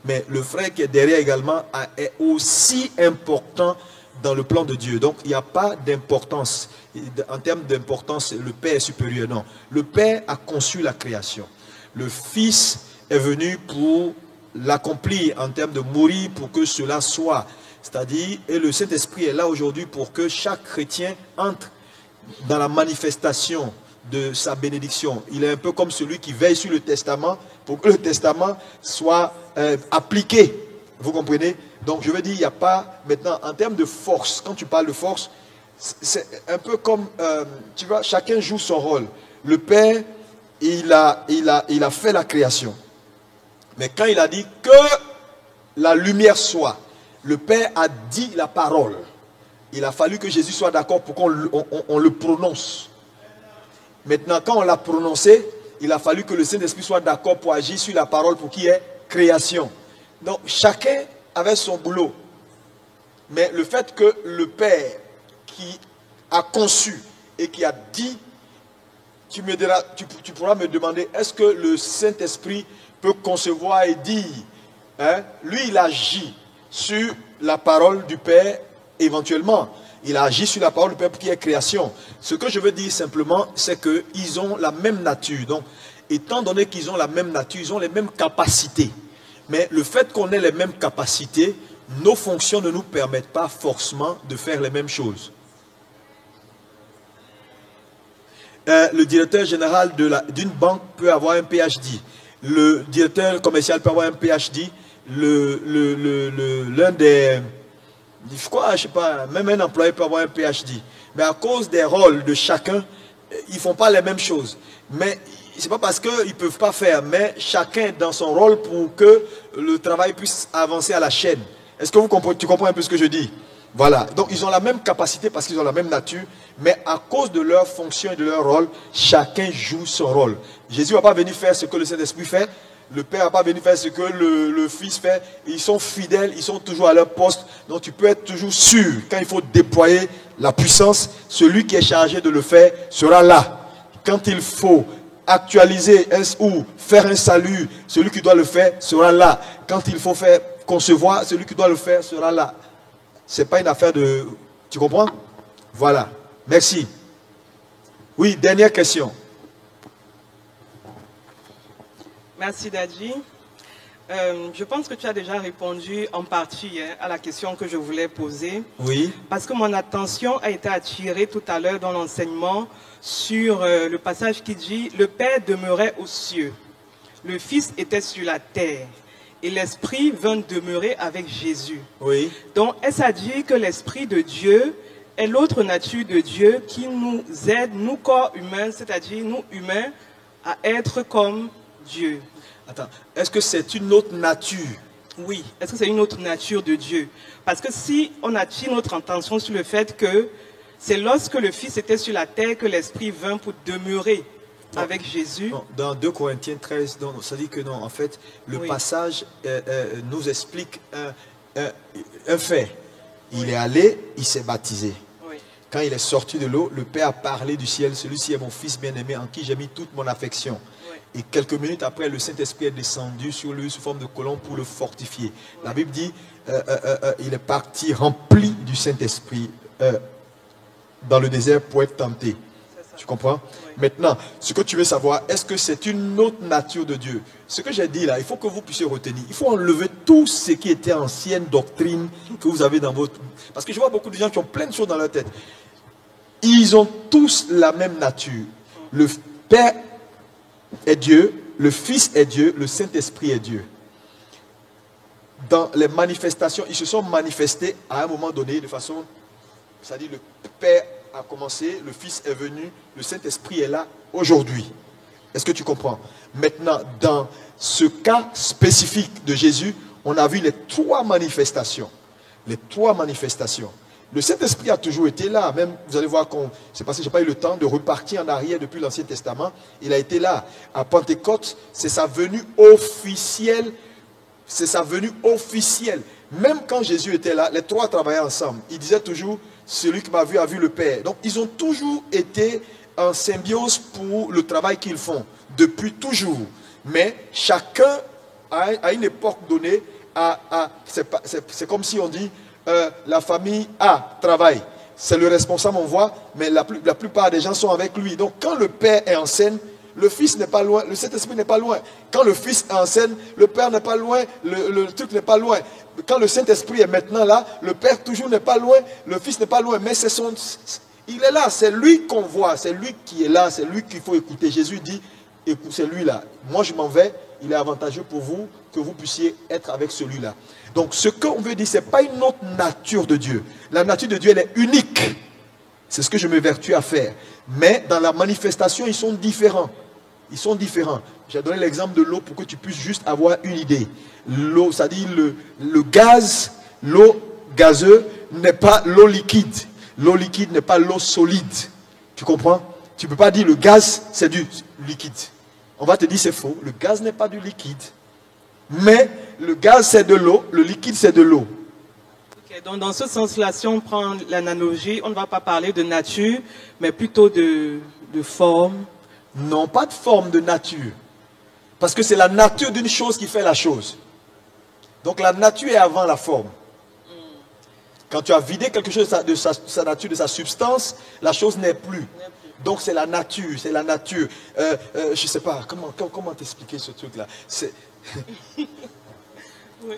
[SPEAKER 4] Mais le frère qui est derrière également est aussi important dans le plan de Dieu. Donc, il n'y a pas d'importance. En termes d'importance, le Père est supérieur. Non. Le Père a conçu la création. Le Fils est venu pour l'accomplir en termes de mourir pour que cela soit. C'est-à-dire, et le Saint-Esprit est là aujourd'hui pour que chaque chrétien entre dans la manifestation de sa bénédiction. Il est un peu comme celui qui veille sur le testament pour que le testament soit appliqué. Vous comprenez? Donc je veux dire, il n'y a pas maintenant en termes de force. Quand tu parles de force, c'est un peu comme tu vois, chacun joue son rôle. Le Père, il a fait la création. Mais quand il a dit que la lumière soit, le Père a dit la parole. Il a fallu que Jésus soit d'accord pour qu'on le prononce. Maintenant, quand on l'a prononcé, il a fallu que le Saint-Esprit soit d'accord pour agir sur la parole pour qu'il y ait création. Donc, chacun avait son boulot. Mais le fait que le Père qui a conçu et qui a dit, tu pourras me demander, est-ce que le Saint-Esprit peut concevoir et dire, hein, lui il agit sur la parole du Père éventuellement. Il a agi sur la parole du Père pour qu'il y ait création. Ce que je veux dire simplement, c'est qu'ils ont la même nature. Donc, étant donné qu'ils ont la même nature, ils ont les mêmes capacités. Mais le fait qu'on ait les mêmes capacités, nos fonctions ne nous permettent pas forcément de faire les mêmes choses. Le directeur général d'une banque peut avoir un PhD. Le directeur commercial peut avoir un PhD. L'un des... je sais pas, même un employé peut avoir un PhD. Mais à cause des rôles de chacun, ils ne font pas les mêmes choses. Mais ce n'est pas parce qu'ils ne peuvent pas faire, mais chacun dans son rôle pour que le travail puisse avancer à la chaîne. Est-ce que tu comprends un peu ce que je dis? Voilà. Donc ils ont la même capacité parce qu'ils ont la même nature, mais à cause de leur fonction et de leur rôle, chacun joue son rôle. Jésus ne va pas venir faire ce que le Saint-Esprit fait. Le Père ne va pas venir faire ce que le Fils fait. Ils sont fidèles, ils sont toujours à leur poste. Donc tu peux être toujours sûr, quand il faut déployer la puissance, celui qui est chargé de le faire sera là. Quand il faut actualiser ou faire un salut, celui qui doit le faire sera là. Quand il faut faire concevoir, celui qui doit le faire sera là. Ce n'est pas une affaire de... Tu comprends? Voilà. Merci. Oui, dernière question.
[SPEAKER 7] Merci Dadji. Je pense que tu as déjà répondu en partie à la question que je voulais poser.
[SPEAKER 4] Oui.
[SPEAKER 7] Parce que mon attention a été attirée tout à l'heure dans l'enseignement sur le passage qui dit « Le Père demeurait aux cieux, le Fils était sur la terre, et l'Esprit vint demeurer avec Jésus. »
[SPEAKER 4] Oui.
[SPEAKER 7] Donc, est-ce à dire que l'Esprit de Dieu est l'autre nature de Dieu qui nous aide, nous corps humains, c'est-à-dire nous humains, à être comme Dieu?
[SPEAKER 4] Attends, est-ce que c'est une autre nature?
[SPEAKER 7] Oui, est-ce que c'est une autre nature de Dieu? Parce que si on attire notre attention sur le fait que C'est lorsque le Fils était sur la terre que l'Esprit vint pour demeurer avec Jésus.
[SPEAKER 4] Non, dans 2 Corinthiens 13, non, ça dit que non, en fait, le passage nous explique un fait. Il est allé, il s'est baptisé.
[SPEAKER 7] Oui.
[SPEAKER 4] Quand il est sorti de l'eau, le Père a parlé du ciel, celui-ci est mon Fils bien-aimé en qui j'ai mis toute mon affection.
[SPEAKER 7] Oui.
[SPEAKER 4] Et quelques minutes après, le Saint-Esprit est descendu sur lui sous forme de colombe pour le fortifier. La Bible dit, il est parti rempli du Saint-Esprit dans le désert pour être tenté. Tu comprends? Oui. Maintenant, ce que tu veux savoir, est-ce que c'est une autre nature de Dieu? Ce que j'ai dit là, il faut que vous puissiez retenir. Il faut enlever tout ce qui était ancienne doctrine que vous avez dans votre... Parce que je vois beaucoup de gens qui ont plein de choses dans leur tête. Ils ont tous la même nature. Le Père est Dieu, le Fils est Dieu, le Saint-Esprit est Dieu. Dans les manifestations, ils se sont manifestés à un moment donné de façon... C'est-à-dire le Père a commencé, le Fils est venu, le Saint-Esprit est là aujourd'hui. Est-ce que tu comprends? Maintenant, dans ce cas spécifique de Jésus, on a vu les 3 manifestations. Les 3 manifestations. Le Saint-Esprit a toujours été là. Même, vous allez voir, c'est parce que je n'ai pas eu le temps de repartir en arrière depuis l'Ancien Testament. Il a été là. À Pentecôte, c'est sa venue officielle. C'est sa venue officielle. Même quand Jésus était là, les 3 travaillaient ensemble. Ils disaient toujours... Celui qui m'a vu a vu le Père. Donc, ils ont toujours été en symbiose pour le travail qu'ils font, depuis toujours. Mais chacun, à une époque donnée, c'est comme si on dit, la famille A travaille. C'est le responsable, on voit, mais la plupart des gens sont avec lui. Donc, quand le Père est en scène, le Fils n'est pas loin, le Saint-Esprit n'est pas loin. Quand le Fils est en scène, le Père n'est pas loin, le truc n'est pas loin. Quand le Saint-Esprit est maintenant là, le Père toujours n'est pas loin, le Fils n'est pas loin, mais il est là, c'est lui qu'on voit, c'est lui qui est là, c'est lui qu'il faut écouter. Jésus dit, écoute, c'est lui là. Moi je m'en vais, il est avantageux pour vous que vous puissiez être avec celui-là. Donc ce qu'on veut dire, ce n'est pas une autre nature de Dieu. La nature de Dieu, elle est unique. C'est ce que je m'évertue à faire. Mais dans la manifestation, ils sont différents. Ils sont différents. J'ai donné l'exemple de l'eau pour que tu puisses juste avoir une idée. L'eau, c'est-à-dire le gaz, l'eau gazeuse n'est pas l'eau liquide. L'eau liquide n'est pas l'eau solide. Tu comprends? Tu ne peux pas dire le gaz, c'est du liquide. On va te dire c'est faux. Le gaz n'est pas du liquide. Mais le gaz, c'est de l'eau. Le liquide, c'est de l'eau.
[SPEAKER 7] Okay, donc dans ce sens-là, si on prend l'analogie, on ne va pas parler de nature, mais plutôt de forme.
[SPEAKER 4] Non, pas de forme, de nature. Parce que c'est la nature d'une chose qui fait la chose. Donc la nature est avant la forme. Quand tu as vidé quelque chose de sa nature, de sa substance, la chose n'est plus. Donc c'est la nature, c'est la nature. Je ne sais pas, comment t'expliquer ce truc-là?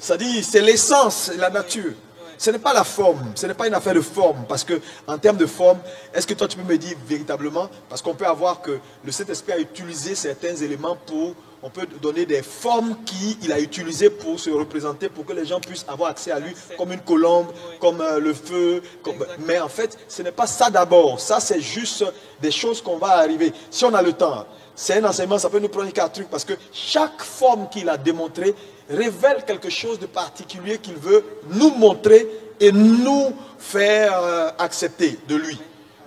[SPEAKER 4] Ça dit, c'est l'essence, la nature. Ce n'est pas la forme, ce n'est pas une affaire de forme. Parce que en termes de forme, est-ce que toi tu peux me dire véritablement, parce qu'on peut avoir que le Saint-Esprit a utilisé certains éléments pour, on peut donner des formes qu'il a utilisées pour se représenter, pour que les gens puissent avoir accès à lui, comme une colombe, comme le feu. Mais en fait, ce n'est pas ça d'abord. Ça, c'est juste des choses qu'on va arriver. Si on a le temps, c'est un enseignement, ça peut nous prendre 4 trucs, parce que chaque forme qu'il a démontrée révèle quelque chose de particulier qu'il veut nous montrer et nous faire accepter de lui.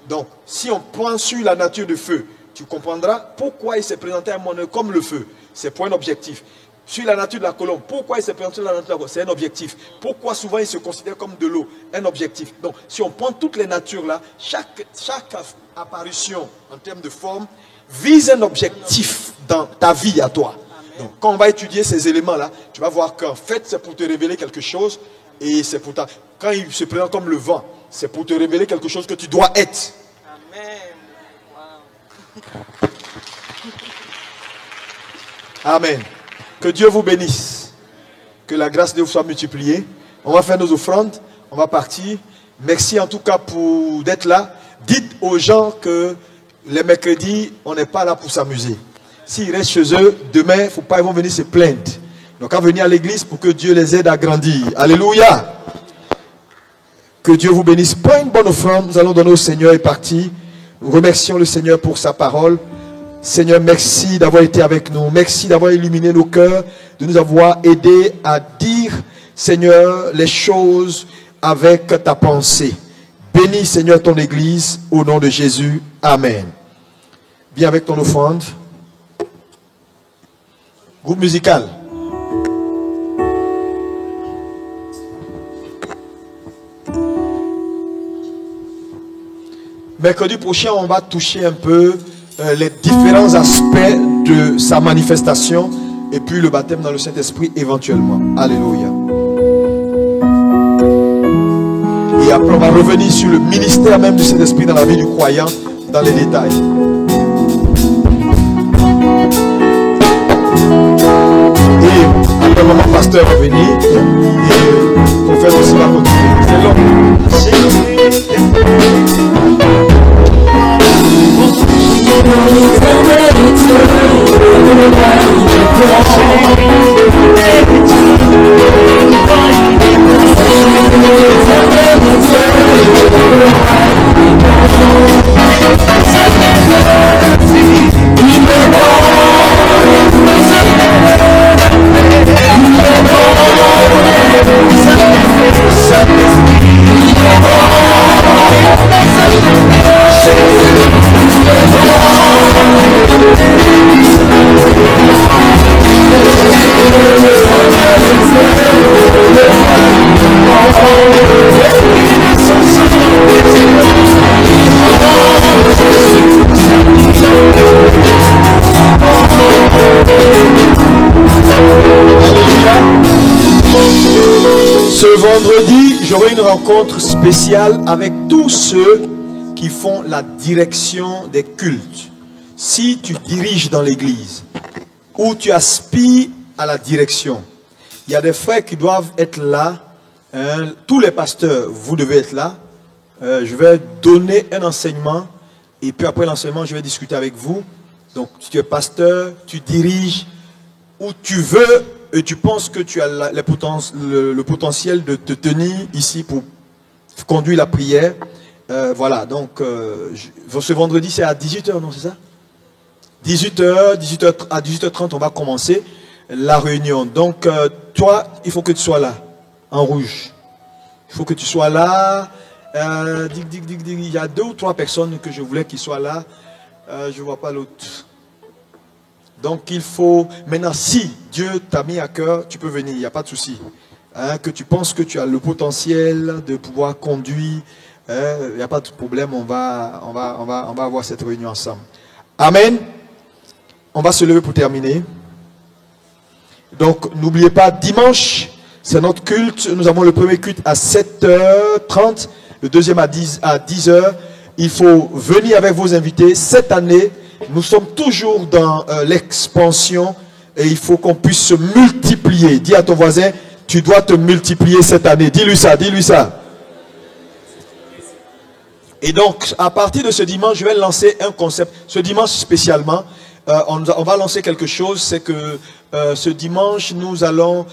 [SPEAKER 4] Donc, si on prend sur la nature du feu, tu comprendras pourquoi il s'est présenté à mon œuvre comme le feu. C'est pour un objectif. Sur la nature de la colombe, pourquoi il s'est présenté la nature de la colombe? C'est un objectif. Pourquoi souvent il se considère comme de l'eau? Un objectif. Donc, si on prend toutes les natures là, chaque apparition en termes de forme vise un objectif dans ta vie à toi. Donc, quand on va étudier ces éléments-là, tu vas voir qu'en fait, c'est pour te révéler quelque chose. Et c'est pour quand il se présente comme le vent, c'est pour te révéler quelque chose que tu dois être.
[SPEAKER 7] Amen. Wow.
[SPEAKER 4] Amen. Que Dieu vous bénisse. Que la grâce de Dieu soit multipliée. On va faire nos offrandes. On va partir. Merci en tout cas pour d'être là. Dites aux gens que les mercredis, on n'est pas là pour s'amuser. S'ils restent chez eux, demain, il ne faut pas qu'ils vont venir se plaindre. Donc, à venir à l'église pour que Dieu les aide à grandir. Alléluia. Que Dieu vous bénisse. Pas une bonne offrande, nous allons donner au Seigneur et partir. Nous remercions le Seigneur pour sa parole. Seigneur, merci d'avoir été avec nous. Merci d'avoir illuminé nos cœurs, de nous avoir aidés à dire, Seigneur, les choses avec ta pensée. Bénis, Seigneur, ton Église, au nom de Jésus. Amen. Viens avec ton offrande. Groupe musical. Mercredi prochain, on va toucher un peu les différents aspects de sa manifestation et puis le baptême dans le Saint-Esprit éventuellement. Alléluia. Et après, on va revenir sur le ministère même du Saint-Esprit dans la vie du croyant, dans les détails. Et après, maman pasteur va venir et le prophète aussi va continuer. C'est long. Ce vendredi, j'aurai une rencontre spéciale avec tous ceux qui font la direction des cultes. Si tu diriges dans l'église ou tu aspires à la direction, il y a des frères qui doivent être là. Tous les pasteurs, vous devez être là. Je vais donner un enseignement et puis après l'enseignement, je vais discuter avec vous. Donc, si tu es pasteur, tu diriges ou tu veux et tu penses que tu as le potentiel de te tenir ici pour conduire la prière. Voilà, donc ce vendredi c'est à 18h, non, c'est ça? 18h, à 18h30 on va commencer la réunion. Donc toi, il faut que tu sois là, en rouge. Il faut que tu sois là. Il y a 2 ou 3 personnes que je voulais qu'ils soient là. Je ne vois pas l'autre. Donc il faut, maintenant si Dieu t'a mis à cœur, tu peux venir, il n'y a pas de souci. Que tu penses que tu as le potentiel de pouvoir conduire, il n'y a pas de problème, on va avoir cette réunion ensemble. Amen. On va se lever pour terminer. Donc n'oubliez pas, dimanche, c'est notre culte. Nous avons le premier culte à 7h30, le deuxième à 10h. Il faut venir avec vos invités. Cette année, nous sommes toujours dans l'expansion et il faut qu'on puisse se multiplier. Dis à ton voisin, tu dois te multiplier cette année. Dis-lui ça, dis-lui ça. Et donc, à partir de ce dimanche, je vais lancer un concept. Ce dimanche spécialement, on va lancer quelque chose. C'est que ce dimanche, nous allons,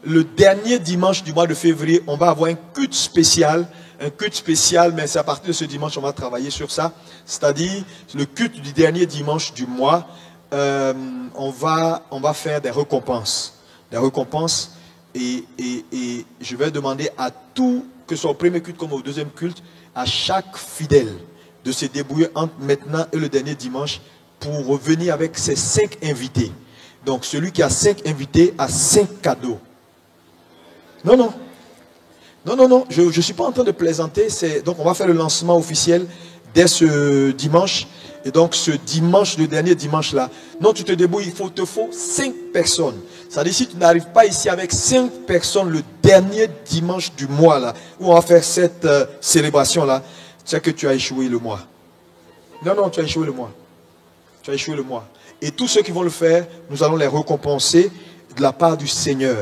[SPEAKER 4] le dernier dimanche du mois de février, on va avoir un culte spécial. Un culte spécial, mais c'est à partir de ce dimanche on va travailler sur ça. C'est-à-dire le culte du dernier dimanche du mois, on va faire des récompenses. Des récompenses et je vais demander à tout, que ce soit au premier culte comme au deuxième culte, à chaque fidèle de se débrouiller entre maintenant et le dernier dimanche pour revenir avec ses 5 invités. Donc celui qui a 5 invités a 5 cadeaux. Non, je ne suis pas en train de plaisanter. Donc on va faire le lancement officiel dès ce dimanche. Et donc ce dimanche, le dernier dimanche là, non, tu te débrouilles, il te faut 5 personnes. C'est-à-dire si tu n'arrives pas ici avec 5 personnes le dernier dimanche du mois là, où on va faire cette célébration là, c'est que tu as échoué le mois. Non, tu as échoué le mois. Tu as échoué le mois. Et tous ceux qui vont le faire, nous allons les récompenser de la part du Seigneur.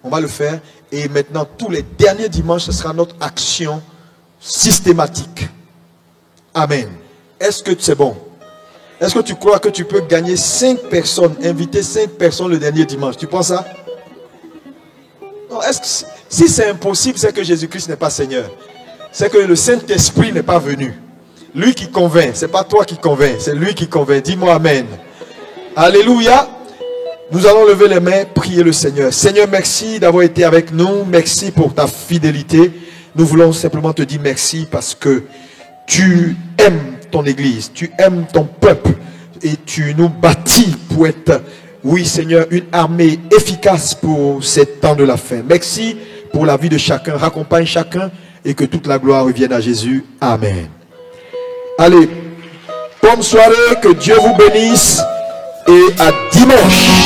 [SPEAKER 4] On va le faire. Et maintenant, tous les derniers dimanches, ce sera notre action systématique. Amen. Est-ce que c'est bon? Est-ce que tu crois que tu peux gagner 5 personnes, inviter 5 personnes le dernier dimanche? Tu penses ça? Non, si c'est impossible, c'est que Jésus-Christ n'est pas Seigneur. C'est que le Saint-Esprit n'est pas venu. Lui qui convainc, ce n'est pas toi qui convainc, c'est lui qui convainc. Dis-moi Amen. Alléluia. Nous allons lever les mains, prier le Seigneur. Seigneur, merci d'avoir été avec nous. Merci pour ta fidélité.
[SPEAKER 1] Nous voulons simplement te dire merci parce que tu aimes ton Église, tu aimes ton peuple et tu nous bâtis pour être, oui Seigneur, une armée efficace pour ces temps de la fin. Merci pour la vie de chacun, raccompagne chacun et que toute la gloire revienne à Jésus. Amen. Allez, bonne soirée, que Dieu vous bénisse et à dimanche.